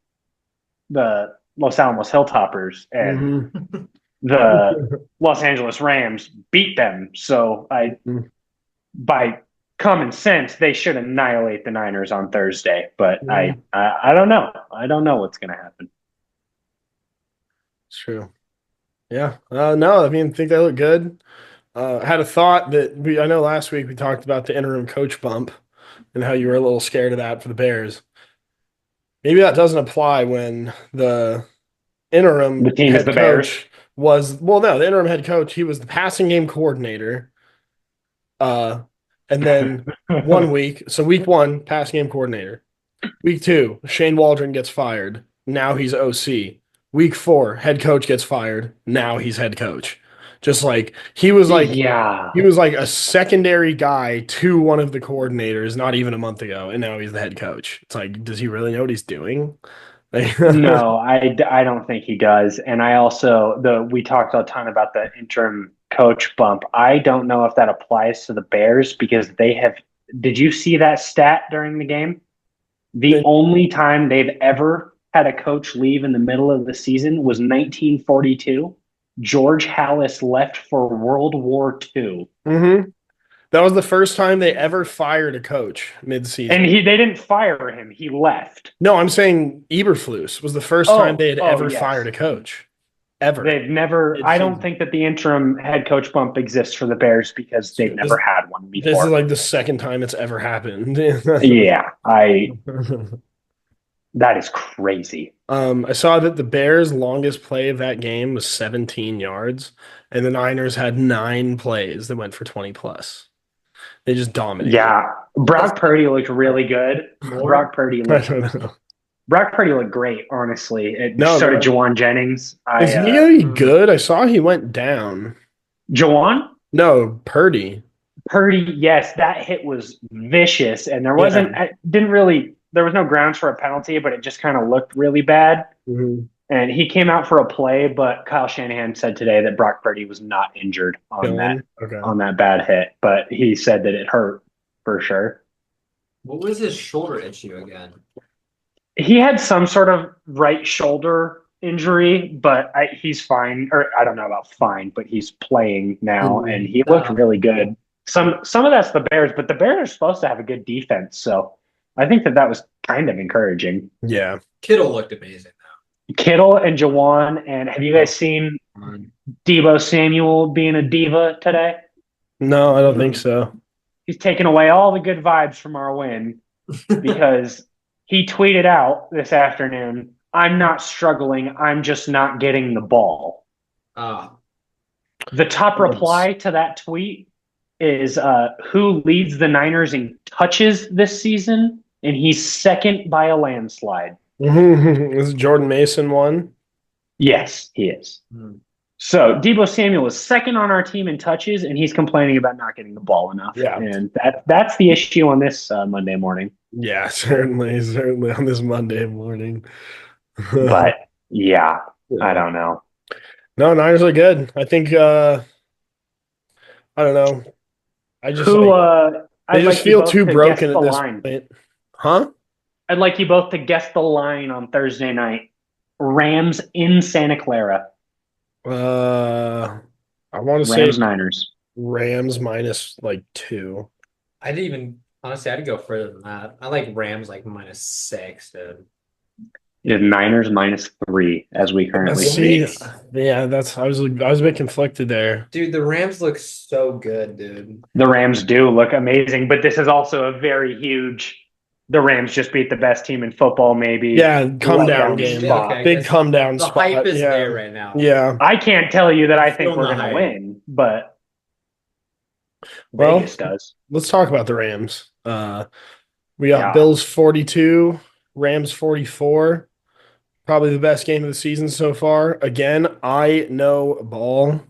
the Los Alamos Hilltoppers, and the Los Angeles Rams beat them. So by common sense, they should annihilate the Niners on Thursday. But I don't know. I don't know what's going to happen. It's true. Yeah. No, I mean, I think they look good. I had a thought that I know last week we talked about the interim coach bump and how you were a little scared of that for the Bears. Maybe that doesn't apply when the interim The team is head the coach the interim head coach, he was the passing game coordinator. And then 1 week, so week 1, passing game coordinator. Week 2, Shane Waldron gets fired. Now he's OC. Week 4, head coach gets fired. Now he's head coach. Just like he was like a secondary guy to one of the coordinators not even a month ago, and now he's the head coach. It's like, does he really know what he's doing? No, I don't think he does. And I also we talked a ton about the interim coach bump. I don't know if that applies to the Bears because they have. Did you see that stat during the game? The only time they've ever had a coach leave in the middle of the season was 1942. George Halas left for World War II. Mm-hmm. That was the first time they ever fired a coach mid-season. And they didn't fire him. He left. No, I'm saying Eberflus was the first time they had ever fired a coach. Ever. They've never – I don't think that the interim head coach bump exists for the Bears because they've never had one before. This is like the second time it's ever happened. Yeah. That is crazy. I saw that the Bears' longest play of that game was 17 yards, and the Niners had 9 plays that went for 20+. They just dominated. Yeah. Brock Purdy looked really good. Brock Purdy looked great, honestly. So did Jawan Jennings. Is he really good? I saw he went down. Jawan? No, Purdy. Purdy, yes, that hit was vicious, and there was no grounds for a penalty, but it just kind of looked really bad. Mm-hmm. And he came out for a play, but Kyle Shanahan said today that Brock Purdy was not injured on that bad hit, but he said that it hurt for sure. What was his shoulder issue again? He had some sort of right shoulder injury, but he's fine. Or I don't know about fine, but he's playing now, and he looked really good. Some of that's the Bears, but the Bears are supposed to have a good defense, so I think that was kind of encouraging. Yeah. Kittle looked amazing, though. Kittle and Jawan, and have you guys seen Deebo Samuel being a diva today? No, I don't think so. He's taken away all the good vibes from our win because he tweeted out this afternoon, "I'm not struggling, I'm just not getting the ball." The top reply to that tweet is who leads the Niners in touches this season, and he's second by a landslide. Is Jordan Mason one? Yes, he is. So Deebo Samuel is second on our team in touches, and he's complaining about not getting the ball enough. Yeah. And that's the issue on this Monday morning. Yeah, certainly on this Monday morning. But yeah, I don't know. No, Niners are good. I think I don't know. I just they just feel too broken at this point. Huh? I'd like you both to guess the line on Thursday night. Rams in Santa Clara. I want to say Niners. Rams minus like 2. I'd go further than that. I like Rams like -6, dude. Yeah, Niners -3 as we currently see. Yeah, I was a bit conflicted there. Dude, the Rams look so good, dude. The Rams do look amazing, but this is also a very huge. The Rams just beat the best team in football, maybe. Yeah, come down game. Okay, big come down spot. The hype is there right now. Yeah. I can't tell you that I think we're going to win, but Vegas does. Let's talk about the Rams. We got Bills 42, Rams 44. Probably the best game of the season so far. Again, I know ball.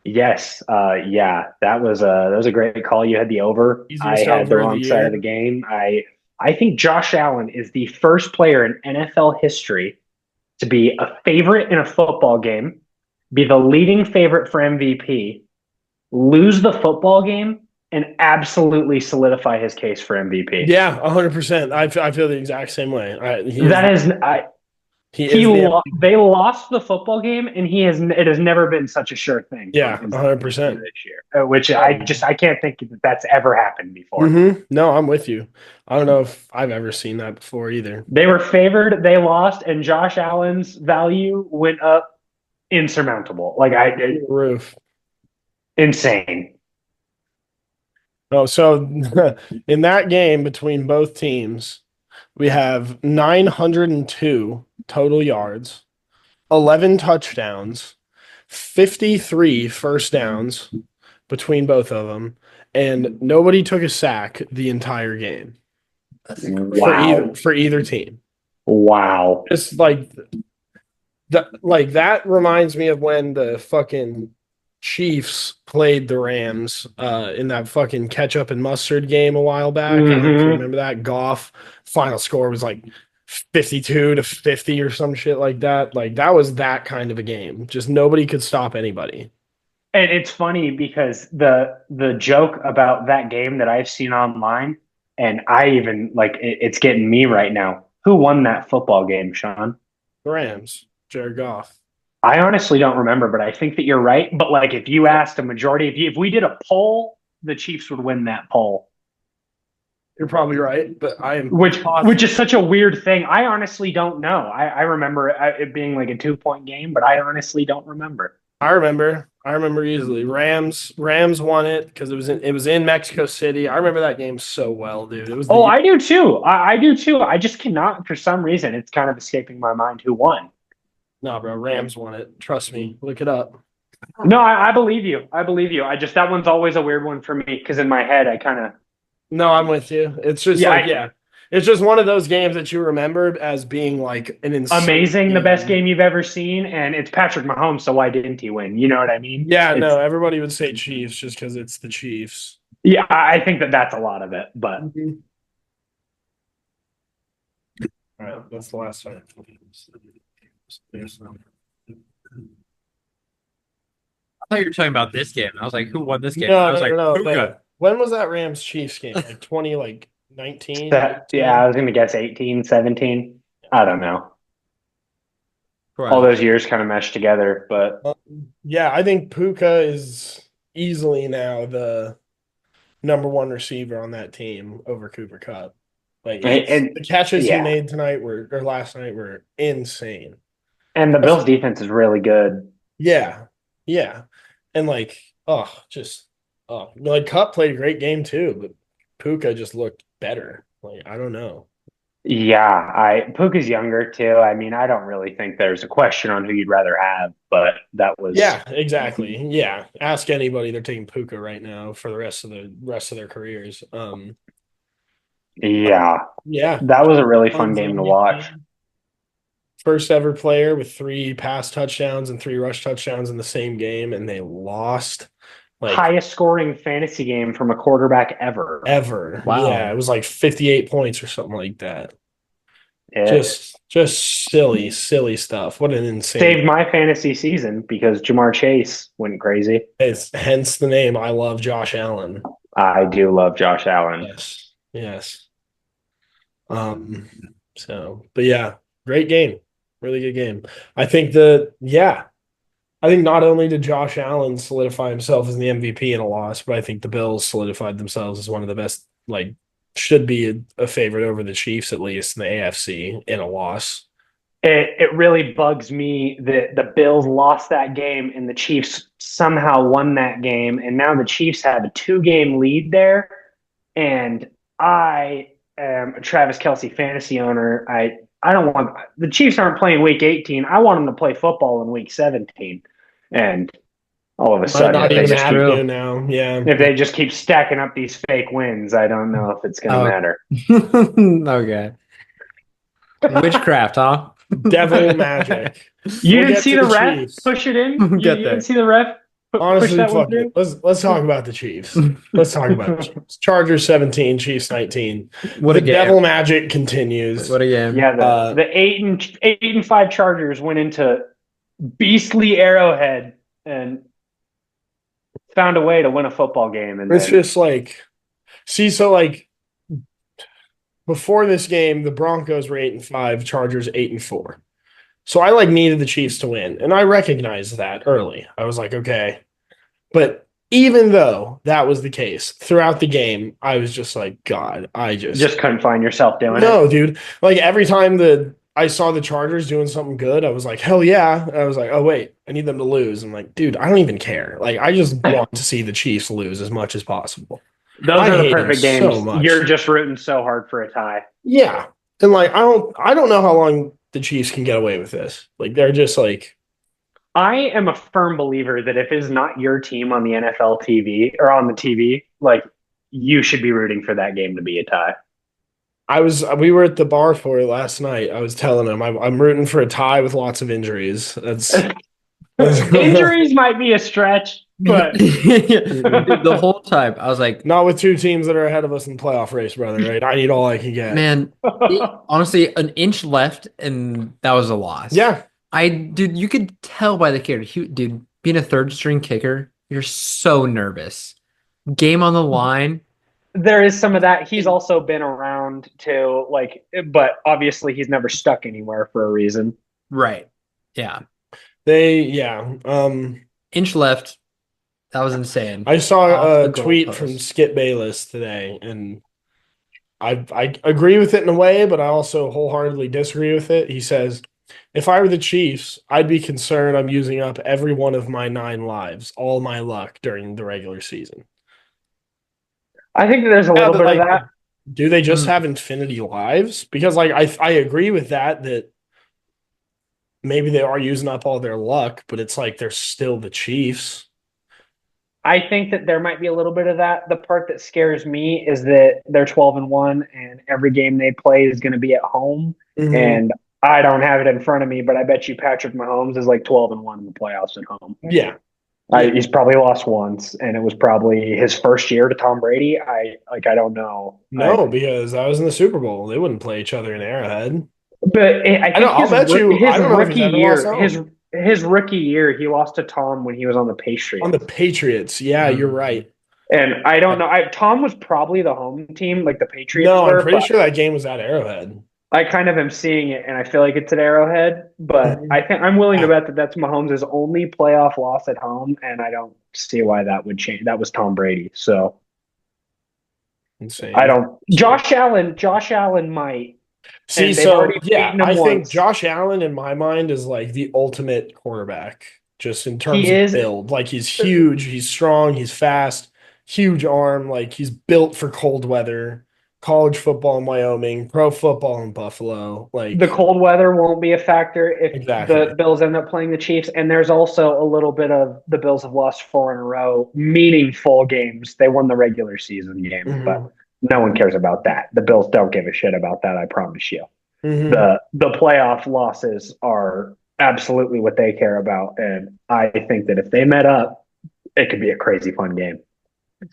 Yes. That was a great call. You had the over. I had the wrong side of the game. I think Josh Allen is the first player in NFL history to be a favorite in a football game, be the leading favorite for MVP, lose the football game, and absolutely solidify his case for MVP. Yeah, 100%. I feel the exact same way. They lost the football game, and it has never been such a sure thing. Yeah, 100% this year, which I can't think that's ever happened before. Mm-hmm. No, I'm with you. I don't know if I've ever seen that before either. They were favored, they lost, and Josh Allen's value went up insurmountable. Roof. Insane. Oh, so in that game between both teams, we have 902 total yards, 11 touchdowns, 53 first downs between both of them, and nobody took a sack the entire game. Wow. For either team. Wow. Just that reminds me of when the fucking Chiefs played the Rams in that fucking ketchup and mustard game a while back. I don't know if you remember that. Goff final score was 52-50 or some shit like that. That was that kind of a game. Just nobody could stop anybody. And it's funny because the joke about that game that I've seen online, and I even it's getting me right now. Who won that football game, Sean? The Rams, Jared Goff. I honestly don't remember, but I think that you're right. But if you asked a majority of if we did a poll, the Chiefs would win that poll. You're probably right, but I am which is such a weird thing. I honestly don't know. I remember it being a 2-point game, but I honestly don't remember. I remember easily. Rams won it because it was in Mexico City. I remember that game so well, dude. I do too. I do too. I just cannot, for some reason, it's kind of escaping my mind who won. No, bro, Rams won it. Trust me. Look it up. No, I believe you. That one's always a weird one for me because in my head I kind of. No, I'm with you. It's just it's just one of those games that you remember as being an insane amazing, game. The best game you've ever seen, and it's Patrick Mahomes, so why didn't he win? You know what I mean? Yeah, no, everybody would say Chiefs just because it's the Chiefs. Yeah, I think that's a lot of it, but. Mm-hmm. All right, that's the last time. I thought you were talking about this game. I was like, who won this game? No, I was no. When was that Rams Chiefs game? 2019? Yeah, I was going to guess 18, 17. I don't know. All those years kind of meshed together, but yeah, I think Puka is easily now the number one receiver on that team over Cooper Kupp. The catches he made last night were insane. And the Bills' defense is really good. Yeah. And Kupp played a great game too, but Puka just looked better. I don't know. Yeah, Puka's younger too. I mean, I don't really think there's a question on who you'd rather have, but that was. Yeah, exactly. Yeah, ask anybody. They're taking Puka right now for the rest of their careers. Yeah, that was a really fun game to watch. First ever player with 3 pass touchdowns and 3 rush touchdowns in the same game, and they lost. Highest scoring fantasy game from a quarterback ever. Wow. Yeah, it was 58 points or something like that. Just silly stuff. What an insane. Saved my fantasy season because Jamar Chase went crazy. It's hence the name. I love Josh Allen. I do love Josh Allen. Yes. But yeah, great game. Really good game. I think not only did Josh Allen solidify himself as the MVP in a loss, but I think the Bills solidified themselves as one of the best, should be a favorite over the Chiefs, at least in the AFC, in a loss. It really bugs me that the Bills lost that game and the Chiefs somehow won that game. And now the Chiefs have a 2-game lead there. And I am a Travis Kelce fantasy owner. I don't want the Chiefs aren't playing week 18. I want them to play football in week 17. And all of a sudden, if they just keep stacking up these fake wins, I don't know if it's going to matter. Okay. Witchcraft, huh? Devil magic. You didn't see the ref push it in? You didn't see the ref Honestly, fuck it. Let's talk about the Chiefs. Let's talk about the Chiefs. Chargers 17, Chiefs 19. What a game. Devil magic continues. What a game. Yeah, the 8-5 Chargers went into beastly Arrowhead and found a way to win a football game, and It's then just like, see, so like before this game, the Broncos were 8-5, Chargers 8-4. So I like needed the Chiefs to win, and I recognized that early. I was like, okay. But even though that was the case, throughout the game, I was just like, God, I just couldn't find yourself doing no, it. dude. Like every time I saw the Chargers doing something good, I was like, hell yeah. And I was like, oh wait, I need them to lose. I'm like, dude, I don't even care. Like I just want to see the Chiefs lose as much as possible. Those I are the hate them perfect so games. much. You're just rooting so hard for a tie. Yeah. And like I don't know how long the Chiefs can get away with this. Like they're just like I am a firm believer that if it's not your team on the NFL TV or on the TV, like you should be rooting for that game to be a tie. we were at the bar for it last night. I was telling him I'm rooting for a tie with lots of injuries. That's Injuries might be a stretch, but The whole time I was like, not with two teams that are ahead of us in the playoff race, brother, right? I need all I can get. man, honestly, an inch left and that was a loss. Yeah. Dude, you could tell by the kicker. Dude, being a third string kicker, you're so nervous. Game on the line. there is some of that. He's also been around too, like, but obviously he's never stuck anywhere for a reason. Right. Yeah. Inch left. That was insane. I saw Off a the tweet goalpost. from Skip Bayless today, and I agree with it in a way, but I also wholeheartedly disagree with it. He says, if I were the Chiefs, I'd be concerned I'm using up every one of my 9 lives, all my luck during the regular season. I think that there's a little bit of that. Do they just have infinity lives? Because like I agree with that maybe they are using up all their luck, but it's like they're still the Chiefs. I think that there might be a little bit of that. The part that scares me is that they're 12-1, and every game they play is going to be at home. Mm-hmm. And I don't have it in front of me, but I bet you Patrick Mahomes is like 12-1 in the playoffs at home. Yeah. He's probably lost once, and it was probably his first year to Tom Brady. I don't know. No, because I was in the Super Bowl. They wouldn't play each other in Arrowhead. But I think I'll bet you his I don't know if rookie he's ever year, lost his rookie year, he lost to Tom when he was on the Patriots. on the Patriots. Yeah, you're right. And I don't know. Tom was probably the home team, like the Patriots. No, were, I'm pretty sure that game was at Arrowhead. I kind of am seeing it, and I feel like it's at Arrowhead. But I think I'm willing to bet that that's Mahomes' only playoff loss at home, and I don't see why that would change. That was Tom Brady, so insane. I don't. Josh Allen might. See, so yeah, I think Josh Allen in my mind is like the ultimate quarterback, just in terms of build. Like he's huge, he's strong, he's fast, huge arm. Like he's built for cold weather. College football in Wyoming, pro football in Buffalo. Like the cold weather won't be a factor if the Bills end up playing the Chiefs. And there's also a little bit of the Bills have lost 4 in a row, meaningful games. They won the regular season game, but no one cares about that. The Bills don't give a shit about that, I promise you. The playoff losses are absolutely what they care about. And I think that if they met up, it could be a crazy fun game.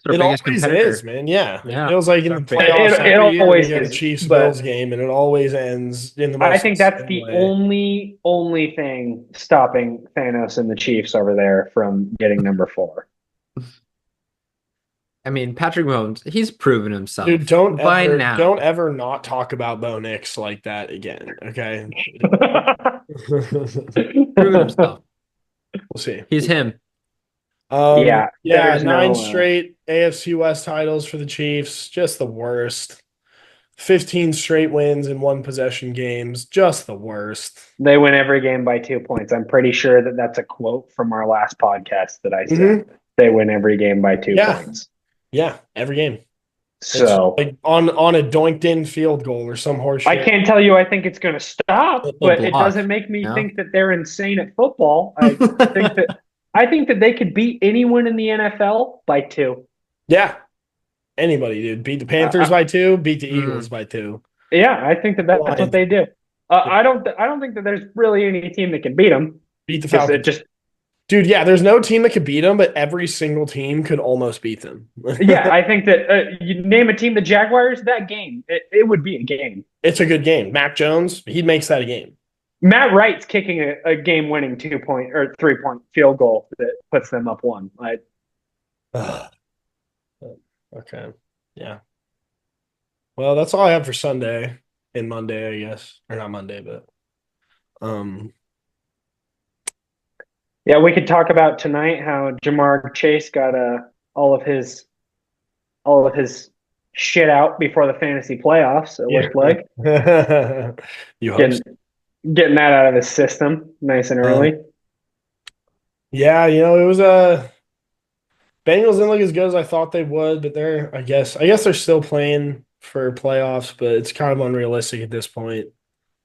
It always is, man. Yeah. It feels like in the playoffs, it always is. The Chiefs-Bills game, and it always ends in the most I think that's the only thing stopping Thanos and the Chiefs over there from getting number 4. I mean, Patrick Mahomes, he's proven himself. Dude, don't ever not talk about Bo Nix like that again, okay? Proven himself. We'll see. He's him. 9 straight AFC West titles for the Chiefs, just the worst. 15 straight wins in 1 possession games, just the worst. They win every game by 2 points. I'm pretty sure that that's a quote from our last podcast that I said. They win every game by 2 points. Yeah, every game. So it's like on a doinked in field goal or some horseshit. I can't tell you I think it's going to stop, but it doesn't make me think that they're insane at football. I think that they could beat anyone in the NFL by 2. Yeah. Anybody, dude. Beat the Panthers by 2, beat the Eagles by 2. Yeah, I think that's what they do. I don't think that there's really any team that can beat them. Beat the Falcons. Dude, yeah, there's no team that could beat them, but every single team could almost beat them. Yeah, I think that you name a team, the Jaguars, that game, it would be a game. It's a good game. Mac Jones, he makes that a game. Matt Wright's kicking a game-winning 2-point or 3-point field goal that puts them up 1. Okay. Yeah. Well, that's all I have for Sunday and Monday, I guess. Or not Monday, but um Yeah, we could talk about tonight how Jamar Chase got all of his shit out before the fantasy playoffs. It yeah. looked like You getting host. getting that out of his system nice and early. Yeah, it was Bengals didn't look as good as I thought they would, but I guess they're still playing for playoffs, but it's kind of unrealistic at this point.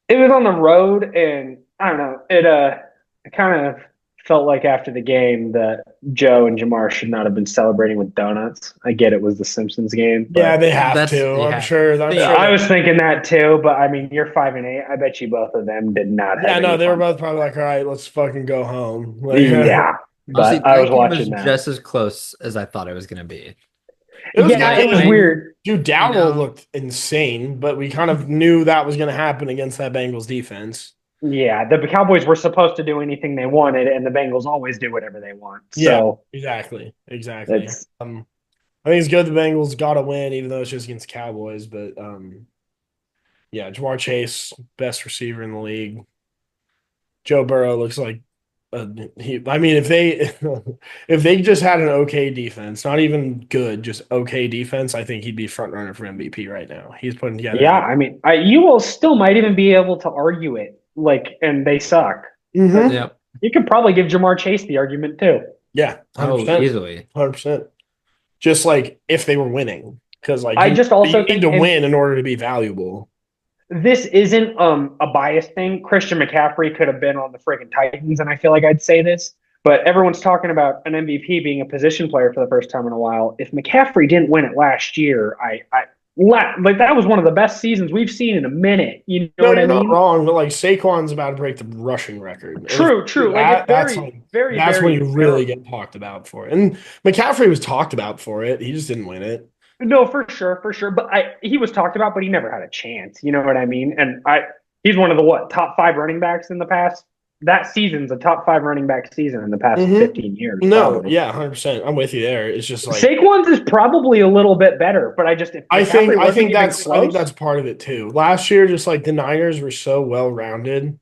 It was on the road, and I don't know. It kind of felt like after the game that Joe and Jamar should not have been celebrating with donuts. I get it was the Simpsons game, Yeah, but they have That's to. I'm yeah. sure. I was thinking that too. But I mean, you're 5-8. I bet you both of them did not have Yeah, no, any they were fun. both probably like, all right, let's fucking go home. Yeah, Honestly, but I was that game was watching that. just as close as I thought it was going to be. Yeah, it was Night, weird. Dude, Dowdle looked insane, but we kind of knew that was going to happen against that Bengals defense. Yeah, the Cowboys were supposed to do anything they wanted, and the Bengals always do whatever they want. Yeah, So exactly. it's I think it's good the Bengals got to win, even though it's just against the Cowboys. But yeah, Jamar Chase, best receiver in the league. Joe Burrow looks like I mean, if they if they just had an okay defense, not even good, just okay defense, I think he'd be front runner for MVP right now. He's putting together. yeah. I mean, you will still might even be able to argue it, and they suck. Mhm. Yep. You could probably give Jamar Chase the argument too. Yeah, 100%. Easily. 100%. Just like if they were winning, because I just also you need think to win in order to be valuable. this isn't a bias thing. Christian McCaffrey could have been on the friggin' Titans, and I feel like I'd say this, but everyone's talking about an MVP being a position player for the first time in a while. If McCaffrey didn't win it last year, like that was one of the best seasons we've seen in a minute. You know No, what I you're mean? not wrong, but like Saquon's about to break the rushing record. True. Like it's very, That's very when you really very- get talked about for it. And McCaffrey was talked about for it. He just didn't win it. No, for sure. But he was talked about, but he never had a chance. You know what I mean? And he's one of the top 5 running backs in the past. That season's a top 5 running back season in the past 15 years. No, probably. yeah, 100%. I'm with you there. It's just like Saquon's is probably a little bit better, but I think that's part of it too. Last year, just like the Niners were so well rounded,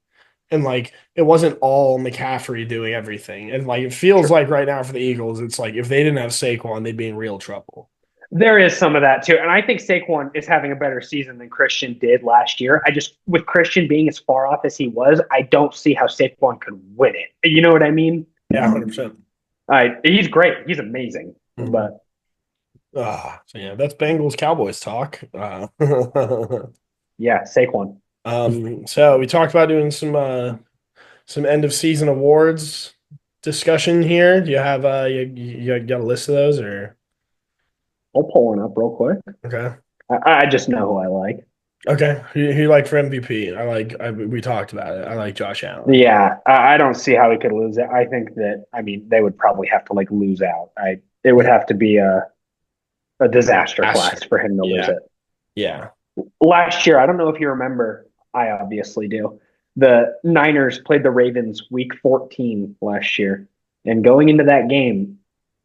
and like it wasn't all McCaffrey doing everything. And like it feels like right now for the Eagles, it's like if they didn't have Saquon, they'd be in real trouble. There is some of that too. And I think Saquon is having a better season than Christian did last year. With Christian being as far off as he was, I don't see how Saquon could win it. You know what I mean? Yeah, 100%. He's great. He's amazing. Mhm. But so yeah, that's Bengals Cowboys talk. yeah, Saquon. So we talked about doing some end of season awards discussion here. Do you have you got a list of those or? I'll pull one up real quick. Okay. I just know who I like. Okay. Who you like for MVP? We talked about it. I like Josh Allen. Yeah, I don't see how he could lose it. I think that they would probably have to lose out. It would have to be a disaster class for him to lose it. Yeah. Last year, I don't know if you remember. I obviously do. The Niners played the Ravens week 14 last year, and going into that game,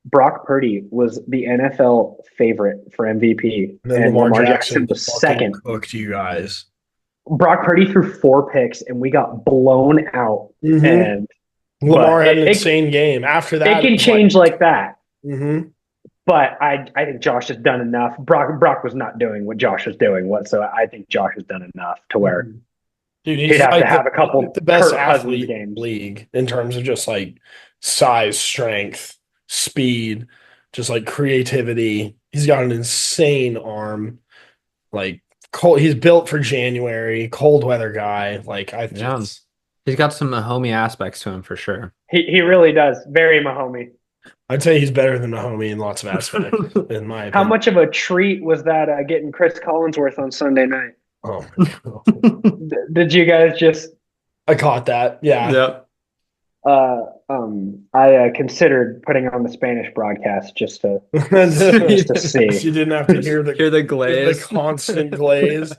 Brock Purdy was the NFL favorite for MVP, and Lamar Jackson was second. Cooked you guys. Brock Purdy threw 4 picks, and we got blown out. Mm-hmm. And Lamar had an insane game. After that, it can change like that. Mm-hmm. But I think Josh has done enough. Brock was not doing what Josh was doing. So I think Josh has done enough to where dude, he'd have to have a couple the best Kirk athlete games. League in terms of just like size, strength, speed, just like creativity. He's got an insane arm. Like he's built for January, cold weather guy. Like he's got some Mahomes aspects to him for sure. He really does. Very Mahomes. I'd say he's better than Mahomes in lots of aspects, in my opinion. How much of a treat was that getting Chris Collinsworth on Sunday night? Oh my God. Did you guys just? I caught that. Yeah. Yep. I considered putting on the Spanish broadcast just to see. You didn't have to hear the glaze, the constant glaze.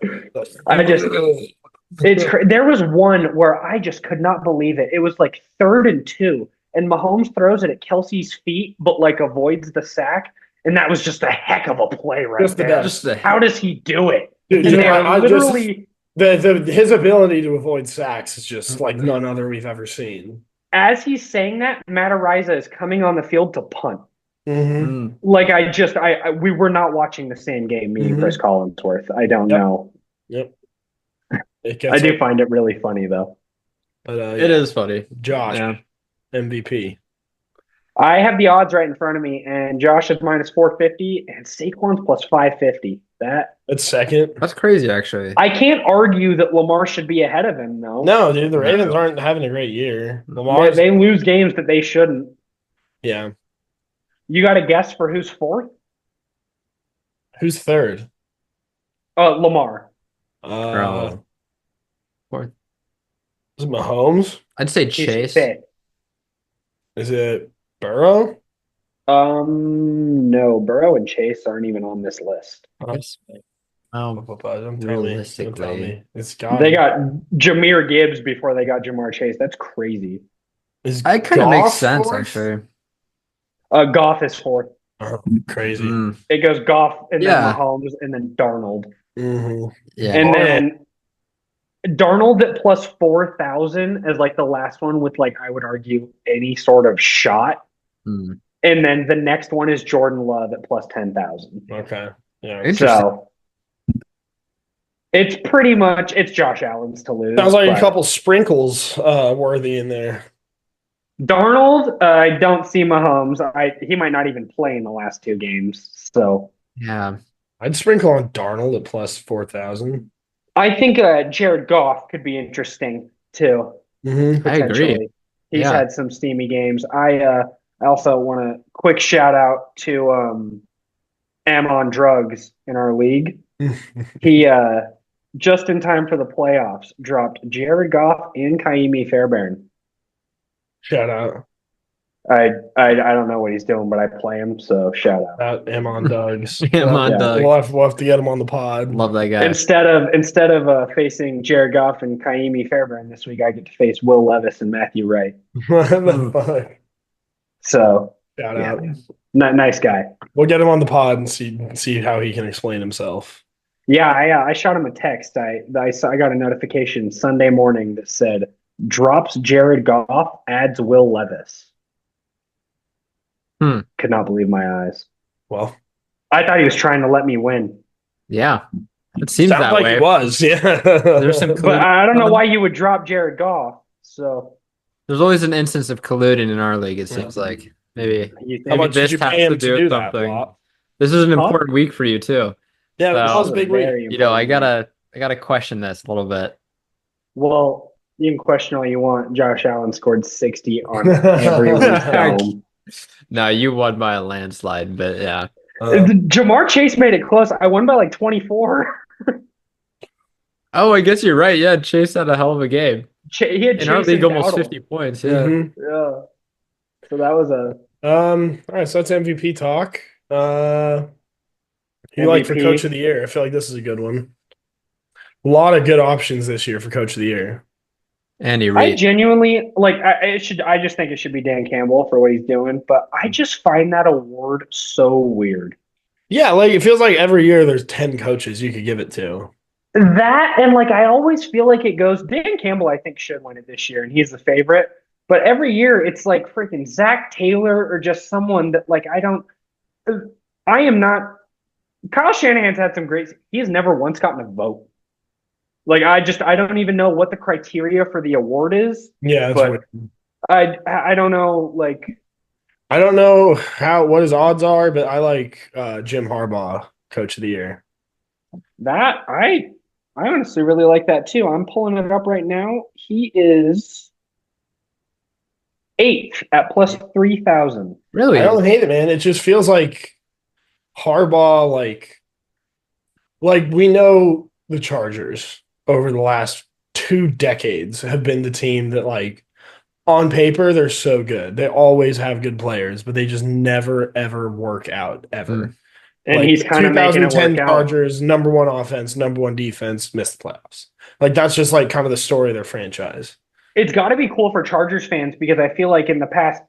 There was one where I just could not believe it. It was like 3rd and 2, and Mahomes throws it at Kelsey's feet, but like avoids the sack. And that was just a heck of a play Just the there. best. How does he do it? Dude, And you know they're what? literally His ability to avoid sacks is just like none other we've ever seen. as he's saying that, Matt Araiza is coming on the field to punt. Mm-hmm. Like we were not watching the same game, me and Chris Collinsworth. I don't know. Yep. I do find it really funny though. But It is funny. Josh, Yeah. MVP. I have the odds right in front of me, and Josh is minus 450, and Saquon's plus 550. That's second. That's crazy, actually. I can't argue that Lamar should be ahead of him, though. No, dude, the Ravens aren't having a great year. They lose games that they shouldn't. Yeah. You got a guess for who's fourth? Who's third? Lamar. Fourth. Is it Mahomes? I'd say He's Chase. fifth. Is it Burrow? No, Burrow and Chase aren't even on this list. Don't tell me. Realistically. Don't tell me. It's got They got Jahmyr Gibbs before they got Jamar Chase. That's crazy. It kind of makes sense, actually. Goff is fourth. Oh, crazy. It goes Goff and Yeah. then Mahomes and then Darnold. Mm-hmm. Yeah. And then Darnold at plus 4,000 as like the last one with like I would argue any sort of shot. Mm. And then the next one is Jordan Love at plus 10,000. Okay. Yeah. Interesting. So it's pretty much it's Josh Allen's to lose. Sounds like a but couple sprinkles worthy in there. Darnold, I don't see Mahomes. He might not even play in the last two games. So Yeah. I'd sprinkle on Darnold at plus 4,000. I think Jared Goff could be interesting too. Mm-hmm. I agree. Potentially. He's Yeah. had some steamy games. I also want a quick shout out to Am Drugs in our league. He just in time for the playoffs dropped Jared Goff and Kaimi Fairbairn. Shout out. I don't know what he's doing, but I play him, so shout out. Amon Doug's. Amon Yeah. Doug. We'll have to get him on the pod. Love that guy. Instead of facing Jared Goff and Kaimi Fairbairn this week, I get to face Will Levis and Matthew Wright. So Shout yeah, out. nice guy. We'll get him on the pod and see how he can explain himself. Yeah, I shot him a text. I got a notification Sunday morning that said drops Jared Goff, adds Will Levis. Could not believe my eyes. Well, I thought he was trying to let me win. Yeah. It seems sounds that like way. he was. Yeah. There's some But I don't know why you would drop Jared Goff. So There's always an instance of colluding in our league, it seems like. Maybe you think How much did this you has pay him to to do do with that? something. Bob? This is an Huh? important week for you too. Yeah, So- this was a big week. very You know, I important. gotta question this a little bit. Well, you can question all you want. Josh Allen scored 60 on every week's film. No, you won by a landslide, but yeah. Jamar Chase made it close. I won by like 24. Oh, I guess you're right. Yeah, Chase had a hell of a game. He had In our Chase league, and almost Dowdle. 50 points. Yeah. Mhm. Yeah. So that was a All right, so that's MVP talk. Who you like for MVP? Coach of the Year? I feel like this is a good one. A lot of good options this year for Coach of the Year. Andy I Reid. genuinely like. I just think it should be Dan Campbell for what he's doing, but I just find that award so weird. Yeah, like it feels like every year there's 10 coaches you could give it to. That and like I always feel like it goes. Dan Campbell, I think, should win it this year, and he's the favorite. But every year it's like freaking Zach Taylor or just someone that like I am not. Kyle Shanahan's had some great. He has never once gotten a vote. Like I don't even know what the criteria for the award is. Yeah, that's But- weird. I don't know like. I don't know what his odds are, but I like Jim Harbaugh, Coach of the Year. That I honestly really like that too. I'm pulling it up right now. He is 8th at plus 3,000. Really? I don't hate it, man. It just feels like Harbaugh, like we know the Chargers over the last 2 decades have been the team that, like, on paper, they're so good. They always have good players, but they just never, ever work out, ever. And Like, he's kind of making it 2010 work out. Chargers, number 1 offense, number 1 defense, missed the playoffs. Like, that's just, like, kind of the story of their franchise. It's got to be cool for Chargers fans because I feel like in the past,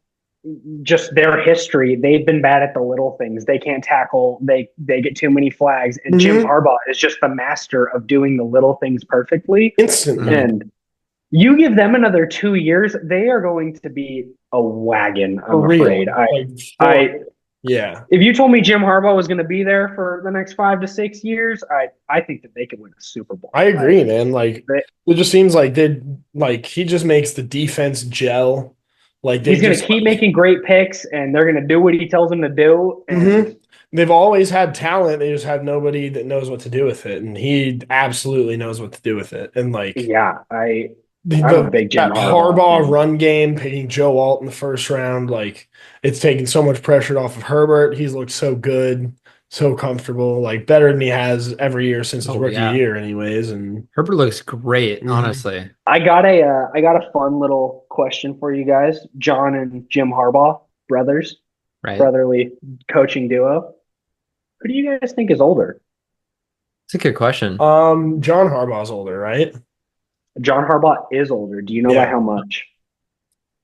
just their history, they've been bad at the little things. They can't tackle. They get too many flags. And Jim Harbaugh is just the master of doing the little things perfectly. Instantly. And you give them another 2 years, they are going to be a wagon, I'm afraid. Yeah. If you told me Jim Harbaugh was going to be there for the next 5 to 6 years, I think that they could win a Super Bowl. I agree, man. Like it just seems like he just makes the defense gel. Like he's going to keep making great picks, and they're going to do what he tells them to do. And they've always had talent. They just have nobody that knows what to do with it, and he absolutely knows what to do with it. And I'm a big Jim Harbaugh run game, picking Joe Alt in the first round, like it's taken so much pressure off of Herbert. He's looked so good, so comfortable, like better than he has every year since his rookie year, anyways. And Herbert looks great, honestly. I got a fun little question for you guys. John and Jim Harbaugh, brothers, brotherly coaching duo. Who do you guys think is older? It's a good question. John Harbaugh's older, right? John Harbaugh is older. Do you know by how much?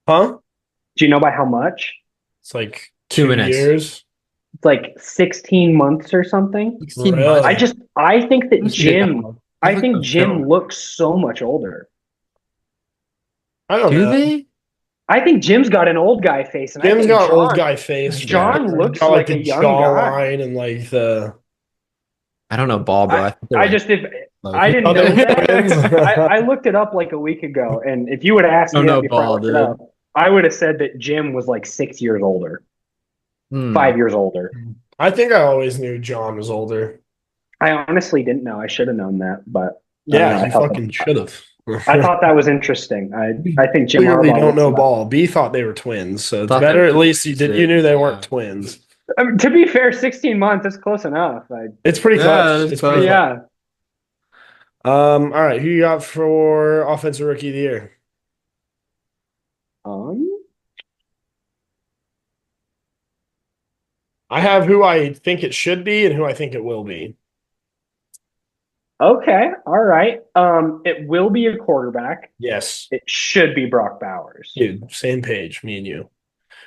Huh? Do you know by how much? It's like 2 minutes. years. It's like 16 months or something. 16 months. I think that Jim looks so much older. I don't know. Do they? I think Jim's got an old guy face. And Jim's got old guy face. John looks like a young guy. And like the. I don't know ball, bro. I didn't know that. I looked it up like a week ago, and if you would have asked me that before I looked it up, I would have said that Jim was like 6 years older, 5 years older. I think I always knew John was older. I honestly didn't know. I should have known that, but yeah, you fucking should have. I thought that was interesting. I think Jim clearly Harbaugh don't know ball. B thought they were twins, so it's better at least you knew they weren't twins. I mean, to be fair, 16 months is close enough. It's pretty close. It's pretty close. All right, who you got for offensive rookie of the year? I have who I think it should be and who I think it will be. Okay, all right. It will be a quarterback. Yes. It should be Brock Bowers. Dude, same page, me and you.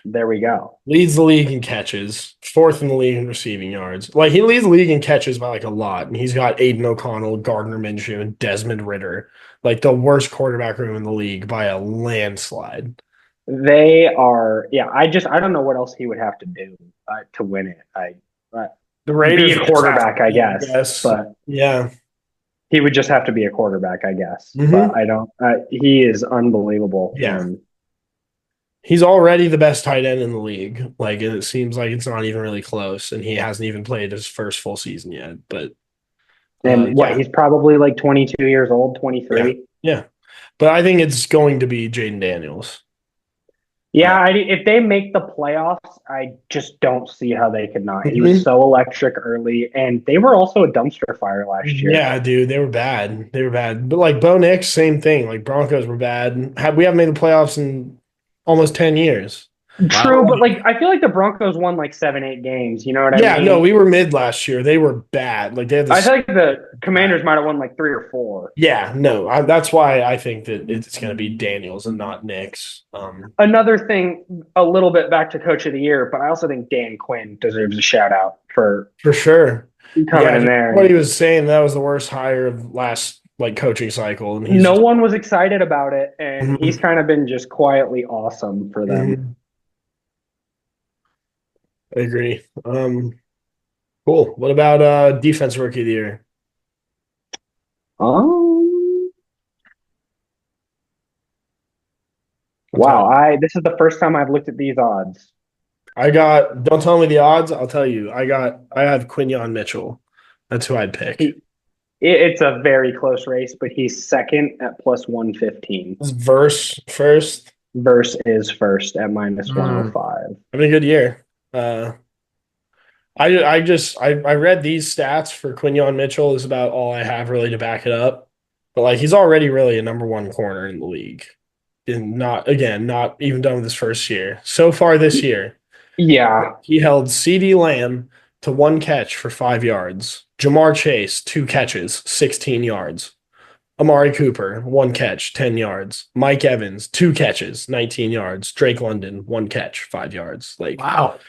There we go. Leads the league in catches, 4th in the league in receiving yards. Like, he leads the league in catches by like a lot. And he's got Aiden O'Connell, Gardner Minshew, and Desmond Ridder. Like the worst quarterback room in the league by a landslide. They are, I don't know what else he would have to do to win it. The Raiders be a quarterback, I guess. But yeah. He would just have to be a quarterback, I guess. But he is unbelievable. Yeah. He's already the best tight end in the league. Like, and it seems like it's not even really close, and he hasn't even played his first full season yet. But he's probably like 22 years old, 23. Yeah. But I think it's going to be Jaden Daniels. Yeah, if they make the playoffs, I just don't see how they could not. He was so electric early, and they were also a dumpster fire last year. Yeah, dude, they were bad. But like Bo Nix, same thing. Like Broncos were bad. We haven't made the playoffs in almost 10 years. True, but like I feel like the Broncos won like 7-8 games. You know what I mean? Yeah, no, we were mid last year. They were bad. Like they had I feel like the Commanders might have won like 3 or 4. Yeah, no, that's why I think that it's going to be Daniels and not Nix. Another thing, a little bit back to Coach of the Year, but I also think Dan Quinn deserves a shout out for sure coming in there. What he was saying, that was the worst hire of last coaching cycle, and no one was excited about it, and he's kind of been just quietly awesome for them. I agree. Cool. What about defense rookie of the year? Wow, this is the first time I've looked at these odds. Don't tell me the odds, I'll tell you. I have Quinyon Mitchell. That's who I'd pick. It's a very close race, but he's second at plus 115. Is Verse first? Verse is first at minus 105. Having a good year. I read these stats for Quinyon Mitchell is about all I have really to back it up. But like he's already really a number 1 corner in the league. And not even done with his first year. So far this year. Yeah. He held CeeDee Lamb to 1 catch for 5 yards. Jamar Chase, 2 catches, 16 yards. Amari Cooper, 1 catch, 10 yards. Mike Evans, 2 catches, 19 yards. Drake London, 1 catch, 5 yards. Like, Wow.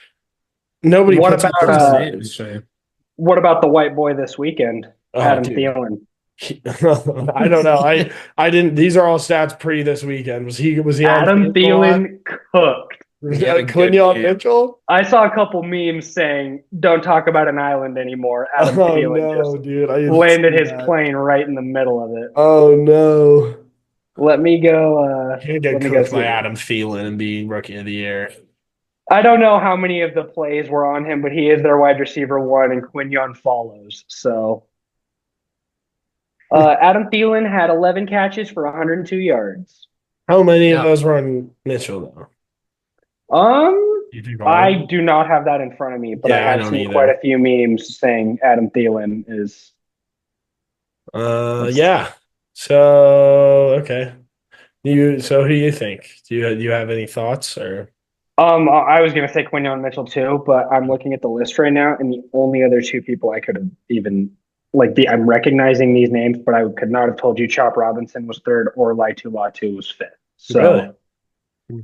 nobody What puts up about those names? names. what about the white boy this weekend? Oh, Adam dude. Thielen. I don't know. I didn't. These are all stats pre this weekend. Was he on Adam tape a lot? Thielen cooked. He had a good Quinyon game. Mitchell? I saw a couple memes saying, "Don't talk about an island anymore." Adam Oh Thielen no, just dude! I didn't landed see his that. plane right in the middle of it. Oh no! Let me go. Can't get Let me go cooked by see. Adam Thielen and be rookie of the year. I don't know how many of the plays were on him, but he is their wide receiver 1, and Quinyon follows. So, Adam Thielen had 11 catches for 102 yards. How many of Yeah. those were on Mitchell though? You think all of I them? do not have that in front of me, but I Yeah, I have don't seen either. quite a few memes saying Adam Thielen is. Yeah. So okay. So who do you think? Do you have any thoughts or? I was gonna say Quinyon Mitchell too, but I'm looking at the list right now, and the only other 2 people I could have even I'm recognizing these names, but I could not have told you Chop Robinson was 3rd or Laitu Latu was 5th. So Really?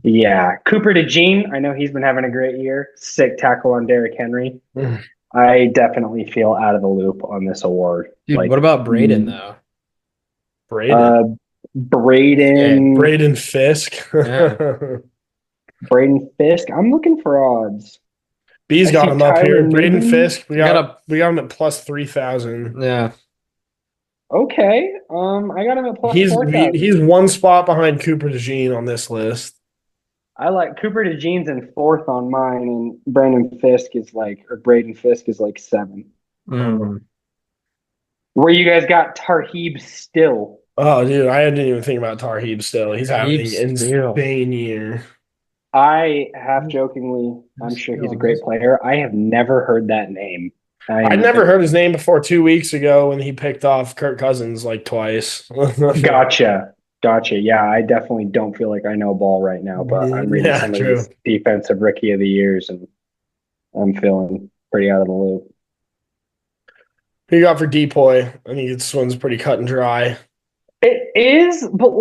yeah, Cooper DeJean, I know he's been having a great year. Sick tackle on Derrick Henry. Mm. I definitely feel out of the loop on this award. Dude, what about Braden though? Braden. Braden Fisk. Yeah. Braden Fisk. I'm looking for odds. B's I got see him up here. Tyler Braden Newton. Fisk. We got him at plus 3,000. Yeah. Okay. I got him at plus He's 4,000. he's 1 spot behind Cooper DeJean on this list. I like Cooper DeJean's in 4th on mine, and Braden Fisk is Braden Fisk is 7. Where you guys got Tarheeb Still? Oh, dude, I didn't even think about Tarheeb still. He's having an insane year. I half jokingly, I'm sure he's a great player. I have never heard that name. I'd never heard his name before 2 weeks ago when he picked off Kirk Cousins twice. Gotcha. Yeah, I definitely don't feel like I know ball right now, but I'm reading some of these defensive rookie of the years, and I'm feeling pretty out of the loop. Who you got for Depoy? I think this one's pretty cut and dry. It is, but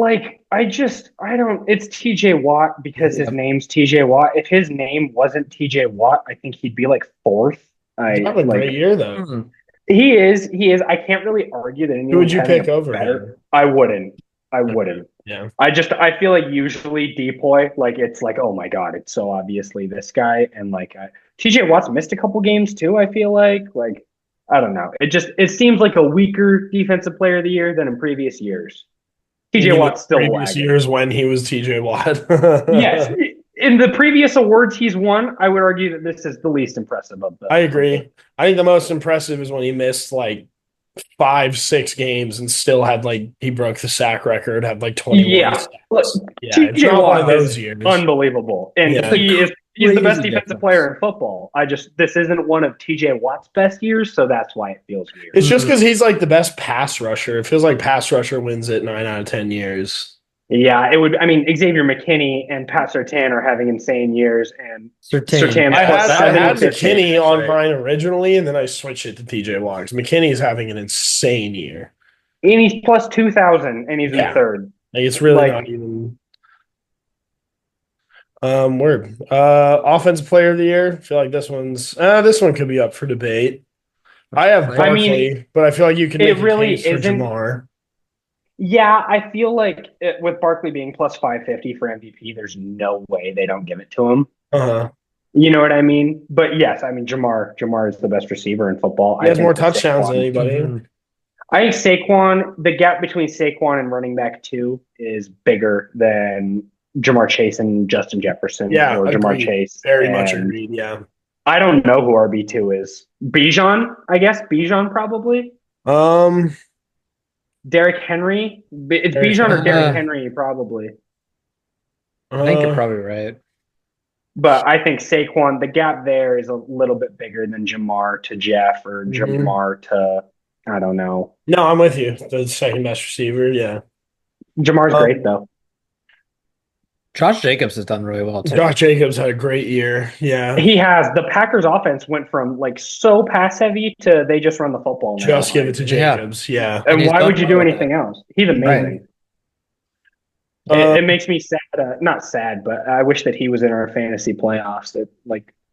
I don't. It's TJ Watt because his name's TJ Watt. If his name wasn't TJ Watt, I think he'd be 4th. He's having a great year though. He is. I can't really argue that anyone. Who would you pick over him? I wouldn't. Yeah. I feel like usually Depoy, it's oh my God, it's so obviously this guy. And TJ Watt's missed a couple games too, I feel like I don't know. It seems like a weaker defensive player of the year than in previous years. TJ Watt's still previous years when he was TJ Watt. Yes. In the previous awards he's won, I would argue that this is the least impressive of them. I agree. I think the most impressive is when he missed 5-6 games and still had he broke the sack record, had 21. Yeah. Look, it's not one of those years. Unbelievable. And he's the best defensive player in football. This isn't one of TJ Watt's best years, so that's why it feels weird. It's just because he's the best pass rusher. It feels like pass rusher wins it 9 out of 10 years. Yeah, it would. I mean, Xavier McKinney and Pat Surtain are having insane years, and Surtain. I had McKinney on mine originally, and then I switched it to TJ Watt. McKinney's having an insane year, and he's plus 2,000, and he's in 3rd. It's really not even. Word. Offensive player of the year. I feel like this one could be up for debate. I have Barkley, but I feel like you can make a case for Jamar. Yeah, I feel like with Barkley being plus 550 for MVP, there's no way they don't give it to him. You know what I mean? But yes, I mean Jamar is the best receiver in football. He has more touchdowns than anybody. I think Saquon, the gap between Saquon and running back 2 is bigger than Jamar Chase and Justin Jefferson. Yeah, or Jamar Chase. Very much agreed. Yeah. I don't know who RB2 is. Bijan, I guess. Bijan probably. Derrick Henry. It's Bijan or Derrick Henry probably. I think you're probably right. But I think Saquon, the gap there is a little bit bigger than Jamar to Jeff or Jamar to, I don't know. No, I'm with you. The second best receiver, yeah. Jamar's great though. Josh Jacobs has done really well too. Josh Jacobs had a great year. Yeah. He has. The Packers offense went from like so pass heavy to they just run the football now. Just give it to Yeah. Jacobs. Yeah. And he's why done would you well do with anything it. else? He's amazing. It makes me sad. Not sad, but I wish that he was in our fantasy playoffs.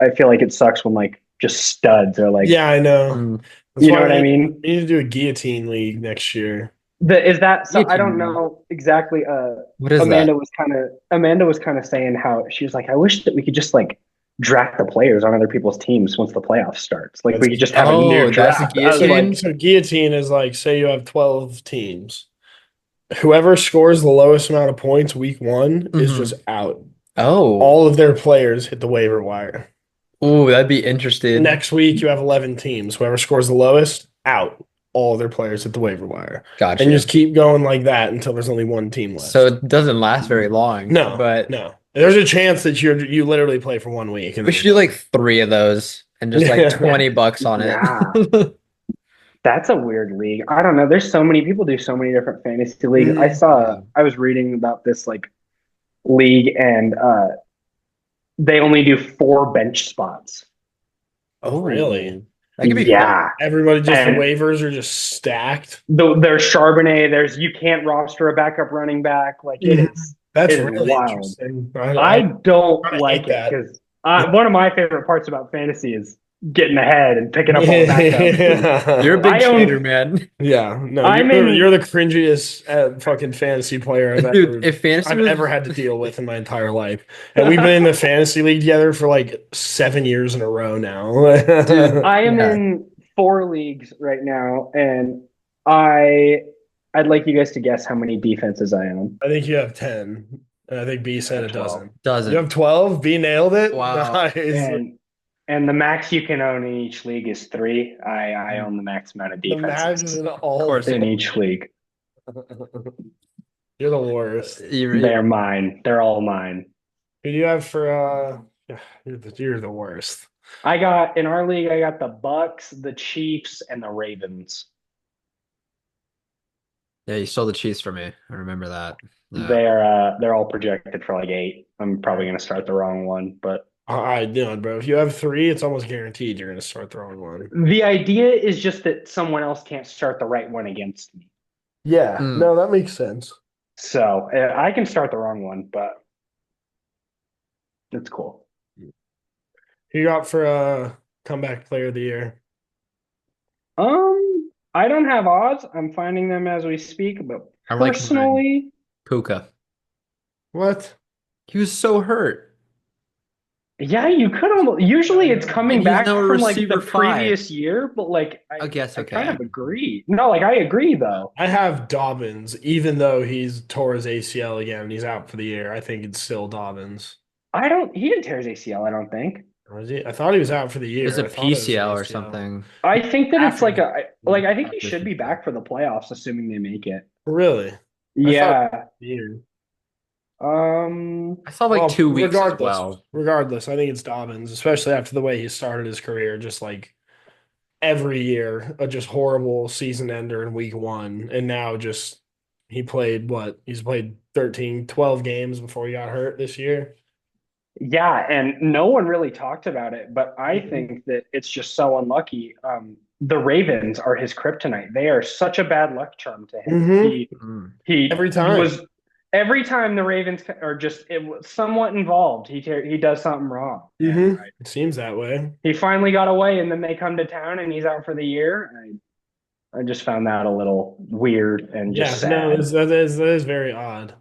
I feel like it sucks when like just studs are like, Yeah, I know. Mm. That's you know why what I mean? we need to do a guillotine league next year. Is that so? I don't Guillotine. know exactly. What is Amanda that? was kind of saying how she was like, I wish that we could just like draft the players on other people's teams once the playoffs starts. Like we could just have a new Oh, that's draft. the I was guillotine? like, So guillotine is like, say you have 12 teams. Whoever scores the lowest amount of points week 1 is Mhm. just out. Oh. All of their players hit the waiver wire. Ooh, that'd be interesting. Next week, you have 11 teams. Whoever scores the lowest, out. All of their players hit the waiver wire. Gotcha. And you just keep going like that until there's only one team left. So it doesn't last very long. No, but no. There's a chance that you literally play for 1 week. And we should do like 3 of those and just like Yeah. $20 on it. Yeah. That's a weird league. I don't know. There's so many people do so many different fantasy leagues. Mhm. I was reading about this like league and they only do 4 bench spots. Oh, really? That could be Yeah. Everybody just And- the waivers are just stacked. There's Charbonnet, you can't roster a backup running back. Like it Mhm. is. That's It is really wild. interesting. I don't kinda like hate it that. because one of my favorite parts about fantasy is getting ahead and picking up all the backup. You're a big I own- cheater, man. Yeah, no, I'm you're the cringiest fucking fantasy player Dude, if fantasy I've was ever had to deal with in my entire life. And we've been in the fantasy league together for like 7 years in a row now. Dude, I am Yeah. in 4 leagues right now, and I'd like you guys to guess how many defenses I own. I think you have 10. And I think B said it 12. doesn't. You have 12? B nailed it? Wow. Nice. And the max you can own in each league is 3. I own the max amount of The max defenses in all. Of course. in each league. You're the worst. They're mine. They're all mine. Who do you have for you're the worst. In our league, I got the Bucs, the Chiefs, and the Ravens. Yeah, you stole the Chiefs for me. I remember that. Yeah. They're all projected for like 8. I'm probably gonna start the wrong one, but I know, bro. If you have 3, it's almost guaranteed you're gonna start the wrong one. the idea is just that someone else can't start the right one against me. Yeah, Mm. that makes sense. So I can start the wrong one, but it's cool. Who you got for comeback player of the year? I don't have odds. I'm finding them as we speak, but I like personally, Puka. What? He was so hurt. yeah, you could almost. Usually, it's coming And he's back now a from like the receiver 5. previous year, but like I guess I okay. kind of agree. No, like I agree though. I have Dobbins, even though he's tore his ACL again and he's out for the year. I think it's still Dobbins. He didn't tear his ACL. I don't think. Or is he? I thought he was out for the year. It was a I thought it was an PCL or ACL. something. I think that it's After like I think he after should be back for the playoffs, assuming they make it. Really? Yeah. Year. I saw like 2 weeks as well. Regardless, I think it's Dobbins, especially after the way he started his career, just like every year, a just horrible season ender in week 1. And now just he played what? He's played 13, 12 games before he got hurt this year. Yeah, and no one really talked about it, but I Mhm. think that it's just so unlucky. The Ravens are his kryptonite. They are such a bad luck charm to him. Mhm. He Every time. every time the Ravens are just somewhat involved, he does something wrong. Mhm. And It seems that way. he finally got away, and then they come to town, and he's out for the year. I just found that a little weird and just sad. No, that is very odd.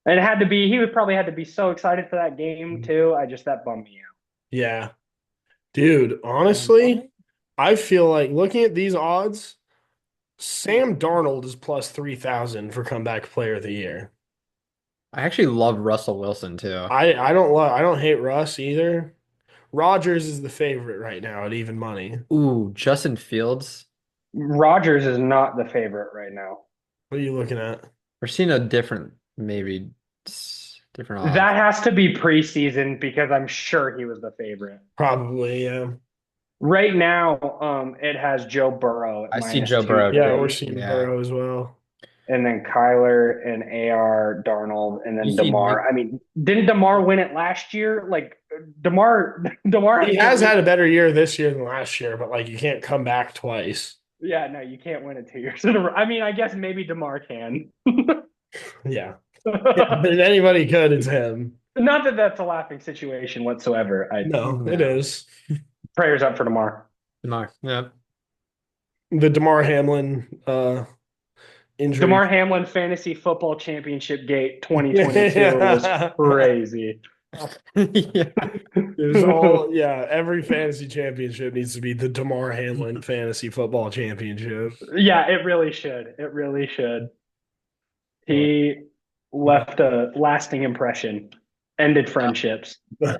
And it had to be. He would probably had to be so excited for that game too. That bummed me out. Yeah. Dude, honestly, I feel like looking at these odds, Sam Darnold is plus 3,000 for comeback player of the year. I actually love Russell Wilson too. I don't hate Russ either. Rodgers is the favorite right now at even money. Ooh, Justin Fields. Rodgers is not the favorite right now. What are you looking at? We're seeing a different odds. That has to be preseason because I'm sure he was the favorite. Probably, yeah. Right now, it has Joe Burrow. At I see minus Joe Burrow, Yeah, -230. we're seeing Yeah. Burrow as well. and then Kyler and AR Darnold, and You then see DeMar. I mean, didn't DeMar win it last year? Like DeMar He has had a better year this year than last year, but like you can't come back twice. Yeah, no, you can't win it 2 years in a row. I mean, I guess maybe DeMar can. Yeah. If anybody could, it's him. Not that that's a laughing situation whatsoever. No, it is. Prayers up for DeMar. DeMar. Yeah. The DeMar Hamlin injury. DeMar Hamlin Fantasy Football Championship Gate 2022 was crazy. Yeah. Every fantasy championship needs to be the DeMar Hamlin Fantasy Football Championship. Yeah, it really should. It really should. He left a lasting impression, ended friendships. Yeah,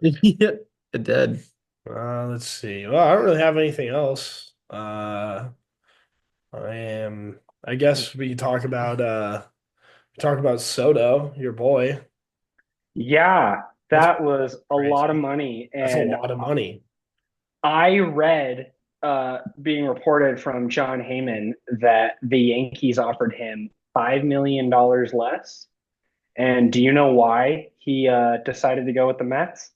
it did. Let's see. Well, I don't really have anything else. I guess we talk about Soto, your boy. Yeah, that was a lot of money. That's And a lot of money. I read being reported from John Heyman that the Yankees offered him $5 million less. And do you know why he decided to go with the Mets?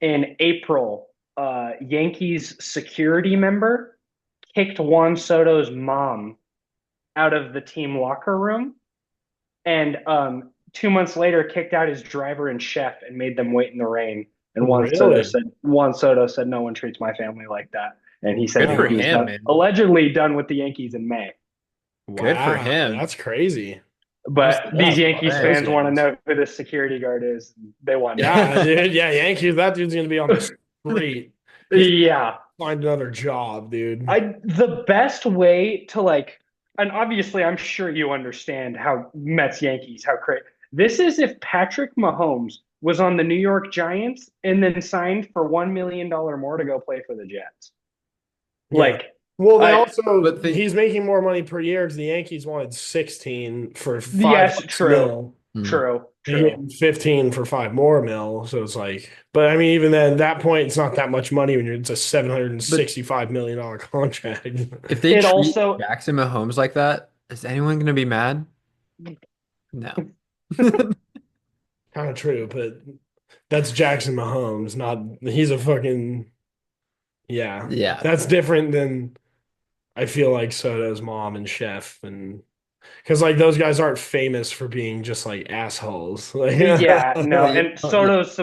In April, Yankees security member kicked Juan Soto's mom out of the team locker room, and 2 months later kicked out his driver and chef and made them wait in the rain. And Juan Soto said, "No one treats my family like that." And he said Good for he was him, allegedly done with the Yankees in May. Good for him. That's crazy. But these Yankees Wow. fans want to know who the security guard is. They want Yeah, dude. Yeah, Yankees. That dude's gonna be on the street. Yeah. Find another job, dude. The best way to and obviously I'm sure you understand how Mets Yankees, how crazy. This is if Patrick Mahomes was on the New York Giants and then signed for $1 million more to go play for the Jets. Yeah. He's making more money per year because the Yankees wanted 16 for 5 Yes, true. mil. True. He had 15 for 5 more mil. So it's like, but I mean, even then, at that point, it's not that much money when it's a $765 million contract. If they treat Jackson Mahomes like that, is anyone going to be mad? No. Kind of true, but that's Jackson Mahomes. He's a fucking, yeah. That's different than I feel like Soto's mom and Chef, and because like those guys aren't famous for being just like assholes. Yeah, no, and Soto's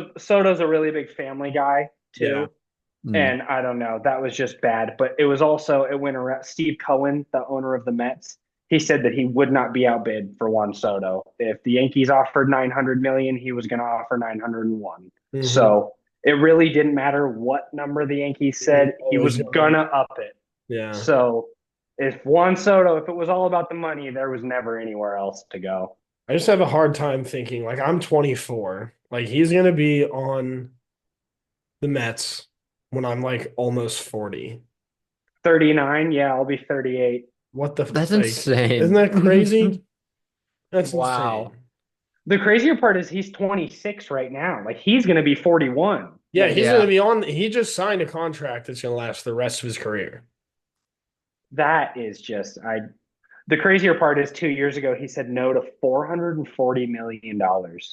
a really big family guy too. Yeah. And I don't know, that was just bad. But it went around. Steve Cohen, the owner of the Mets, he said that he would not be outbid for Juan Soto. If the Yankees offered $900 million, he was going to offer 901. Mhm. So it really didn't matter what number the Yankees said, he was gonna up it. Yeah. So if it was all about the money, there was never anywhere else to go. I just have a hard time thinking, like, I'm 24. Like, he's going to be on the Mets when I'm, like, almost 40. 39? Yeah, I'll be 38. What the That's insane. Isn't that crazy? That's wow. insane. The crazier part is he's 26 right now. Like, he's going to be 41. Yeah, he's going to be on. He just signed a contract that's going to last the rest of his career. That is just the crazier part is 2 years ago he said no to $440 million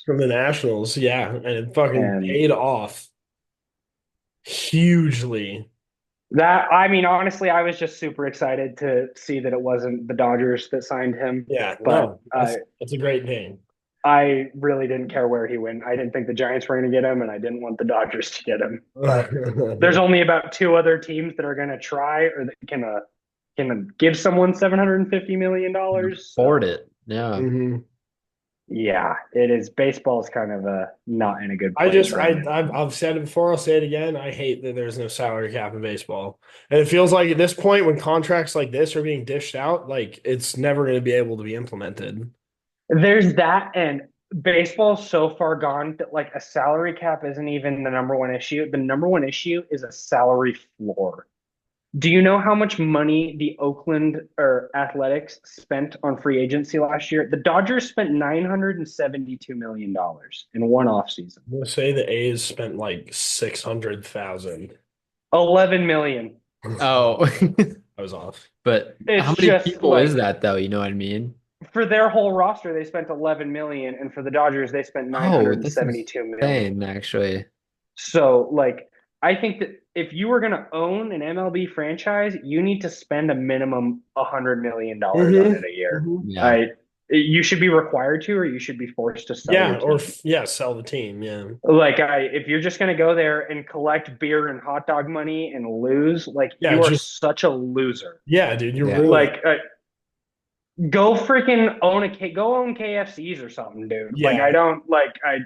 from the Nationals. Yeah, and it fucking paid off hugely. Honestly, I was just super excited to see that it wasn't the Dodgers that signed him. Yeah, but it's a great thing. I really didn't care where he went. I didn't think the Giants were going to get him, and I didn't want the Dodgers to get him. But there's only about 2 other teams that are going to try or that can give someone $750 million. Afford it. Yeah. Mm-hmm. Yeah, it is. Baseball is kind of not in a good place. I've said it before, I'll say it again. I hate that there's no salary cap in baseball. And it feels like at this point when contracts like this are being dished out, like it's never going to be able to be implemented. There's that, and baseball's so far gone that like a salary cap isn't even the number one issue. The number one issue is a salary floor. Do you know how much money the Oakland Athletics spent on free agency last year? The Dodgers spent $972 million in one offseason. I'm going to say the A's spent like $600,000. $11 million. Oh, I was off. But It's how many just people is that though? You know what I mean? for their whole roster, they spent 11 million, and for the Dodgers, they spent Oh, this is 972 million. insane, actually. So, like, I think that if you were going to own an MLB franchise, you need to spend a minimum $100 million on it a year. Yeah. You should be required to, or you should be forced to sell your team. Sell the team. Yeah. Like, if you're just going to go there and collect beer and hot dog money and lose, like, you are such a loser. Yeah, dude, you're Yeah. ruined. Like, go freaking own KFCs or something, dude. Yeah. Like, I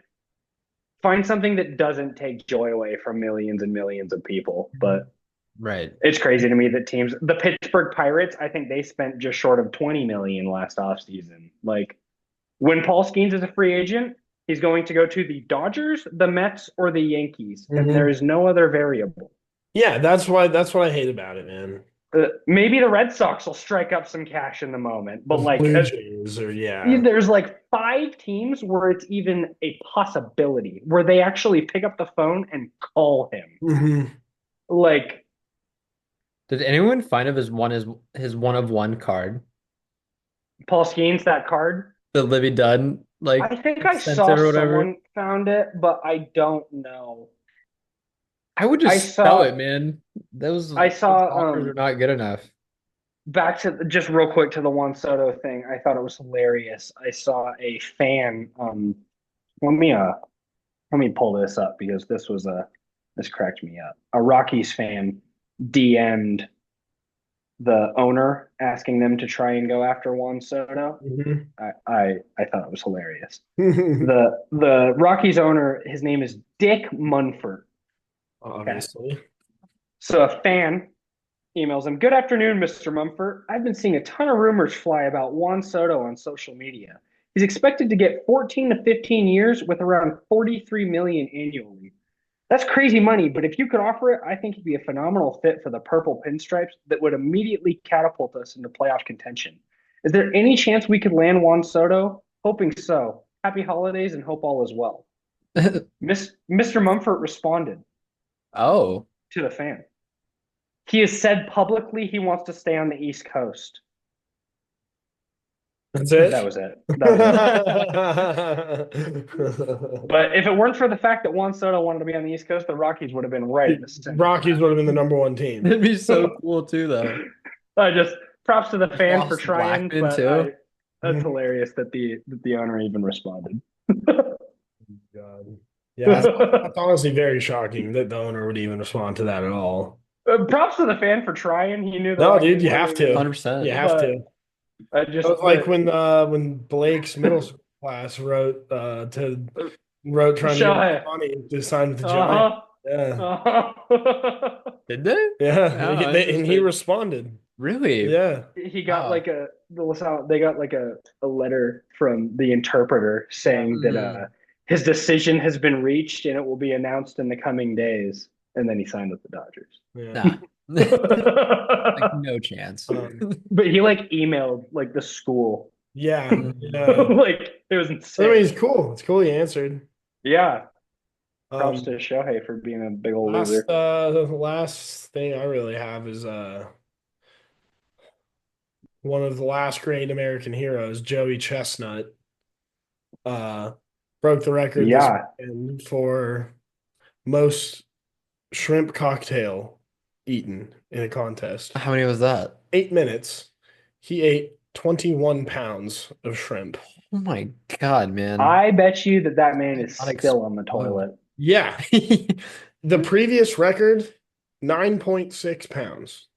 find something that doesn't take joy away from millions and millions of people. But Right. it's crazy to me that the Pittsburgh Pirates, I think they spent just short of 20 million last offseason. Like, when Paul Skeens is a free agent, he's going to go to the Dodgers, the Mets, or the Yankees, and there is no other variable. Yeah, that's what I hate about it, man. Maybe the Red Sox will strike up some cash in the moment, but like Blue Jays there's like 5 teams where it's even a possibility where they actually pick up the phone and call him. Like, did anyone find of his one of one card? Paul Skeens, that card? The Libby Dunn, like, I think I sent saw it or whatever. someone found it, but I don't know. I would just sell it, man. Those offers are not good enough. Back to just real quick to the Juan Soto thing. I thought it was hilarious. I saw a fan. Let me pull this up because this cracked me up. A Rockies fan DM'd the owner asking them to try and go after Juan Soto. I thought it was hilarious. The Rockies owner, his name is Dick Munford. Obviously. Okay. So a fan emails him, "Good afternoon, Mr. Mumford. I've been seeing a ton of rumors fly about Juan Soto on social media. He's expected to get 14 to 15 years with around 43 million annually. That's crazy money, but if you could offer it, I think he'd be a phenomenal fit for the purple pinstripes that would immediately catapult us into playoff contention. Is there any chance we could land Juan Soto? Hoping so. Happy holidays and hope all is well." Mr. Mumford responded to the fan. He has said publicly he wants to stay on the East Coast. That's it? That was it. But if it weren't for the fact that Juan Soto wanted to be on the East Coast, the Rockies would have been right in the center. Rockies would have been the number 1 team. It'd be so cool too, though. Just props to the fan for trying, Blackman but too. that's hilarious that the owner even responded. God. Yeah, that's honestly very shocking that the owner would even respond to that at all. Props to the fan for trying. He knew that. No, dude, you have to. 100%. You have to. It was like when Blake's middle school class wrote trying to get money to sign with the Giants. Yeah. Did they? Yeah. And he responded. Really? Yeah. He got they got like a letter from the interpreter saying that his decision has been reached and it will be announced in the coming days. And then he signed with the Dodgers. Yeah. Like, no chance. But he emailed the school. Yeah. It was insane. I mean, it's cool. It's cool he answered. Yeah. Props to Shohei for being a big old loser. The last thing I really have is one of the last great American heroes, Joey Chestnut, broke the record this weekend for most shrimp cocktail eaten in a contest. How many was that? 8 minutes. He ate 21 pounds of shrimp. Oh my God, man. I bet you that man is still on the toilet. Yeah. The previous record, 9.6 pounds.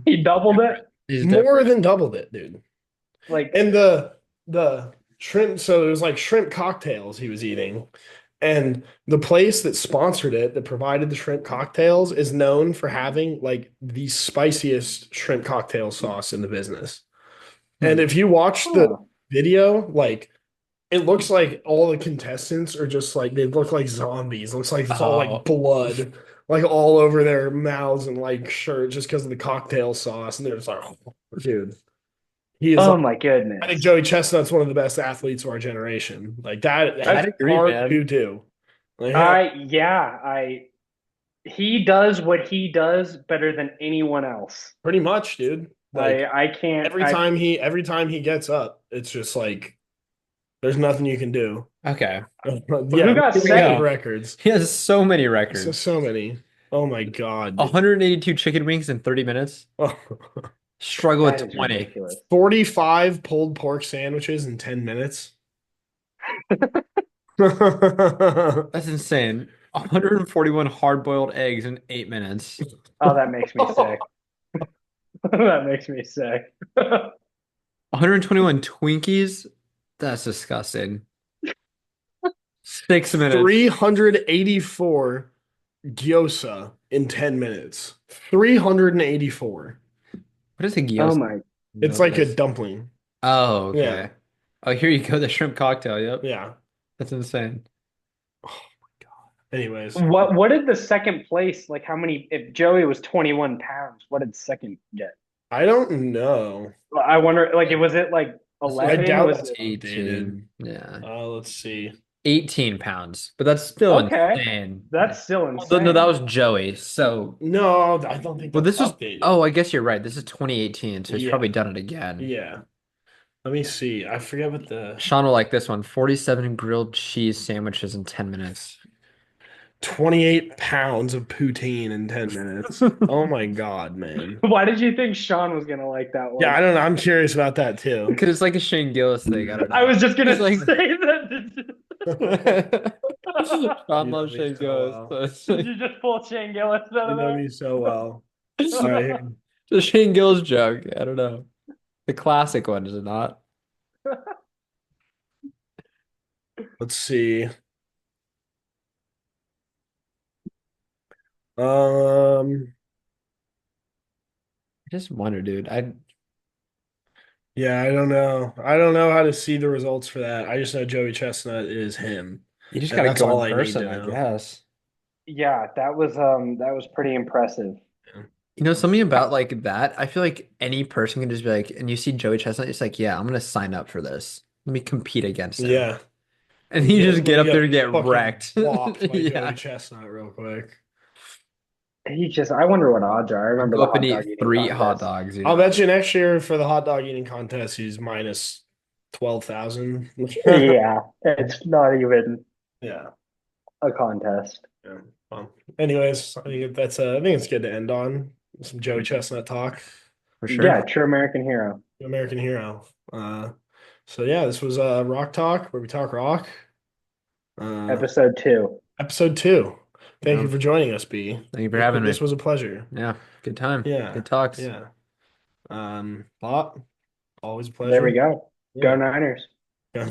He doubled it? More than doubled it, dude. And the shrimp, so it was shrimp cocktails he was eating. And the place that sponsored it, that provided the shrimp cocktails, is known for having the spiciest shrimp cocktail sauce in the business. And if you watch the video, it looks like all the contestants are just they look like zombies. It looks like it's all blood, all over their mouths and shirts just because of the cocktail sauce. And they're just oh, dude. He is my goodness. I think Joey Chestnut's one of the best athletes of our generation. That's agree, hard man. to do. He does what he does better than anyone else. Pretty much, dude. Like I can't. every time he gets up, it's just like there's nothing you can do. Okay. Who got we have second? records. He has so many records. So many. Oh my God. 182 chicken wings in 30 minutes. Struggle That at is 20. ridiculous. 45 pulled pork sandwiches in 10 minutes. That's insane. 141 hard-boiled eggs in 8 minutes. Oh, that makes me sick. That makes me sick. 121 Twinkies. That's disgusting. 6 minutes. 384 gyoza in 10 minutes. 384. What is a Oh gyoza? my. It's like a dumpling. Oh, okay. Yeah. Oh, here you go. The shrimp cocktail. Yep. Yeah. That's insane. Oh my God. Anyways. What did the second place, like how many, if Joey was 21 pounds, what did second get? I don't know. I wonder, like, was it like I 11? doubt Was it's it? 18. Yeah. Let's see. 18 pounds. But that's still Okay. insane. That's still No, insane. that was Joey. So, No, I don't think well, that's this was, updated. oh, I guess you're right. This is 2018, so he's Yeah. probably done it again. Yeah. Let me see. I forget what the Sean will like this one. 47 grilled cheese sandwiches in 10 minutes. 28 pounds of poutine in 10 minutes. Oh my God, man. Why did you think Sean was gonna like that one? Yeah, I don't know. I'm curious about that too. Because it's like a Shane Gillis thing. I don't know. I was just gonna It's like- say that. Sean You loves know me Shane so Gillis. well. So it's Did like, you just pull Shane Gillis out You of know there? me so well. All right, here. the Shane Gillis joke. I don't know. The classic one, is it not? Let's see. Um, I just wonder, dude. yeah, I don't know. I don't know how to see the results for that. I just know Joey Chestnut is him. You just And gotta that's go all in I need person, to I know. guess. Yeah, that was pretty impressive. You know, something about like that, I feel like any person can just be like, and you see Joey Chestnut, it's like, yeah, I'm gonna sign up for this. Let me compete against him. Yeah. And you just get up there and get fucking wrecked. whopped by Yeah. Joey Chestnut real quick. I wonder what odds are. I remember Go the up and hot dog eat eating 3 hot contest. dogs. You I'll know? bet you next year for the hot dog eating contest, he's minus 12,000. Yeah, it's not even Yeah. a contest. Yeah. Well, anyways, I think I think it's good to end on some Joey Chestnut talk. For sure. Yeah, true American hero. American hero. So yeah, this was Rock Talk, where we talk rock. Episode 2. Episode 2. Thank Yeah. you for joining us, B. Thank you for having me. This was a pleasure. Yeah, good time. Yeah. Good talks. Yeah. Bob, always a pleasure. There we go. Yeah. Go Niners. Yeah.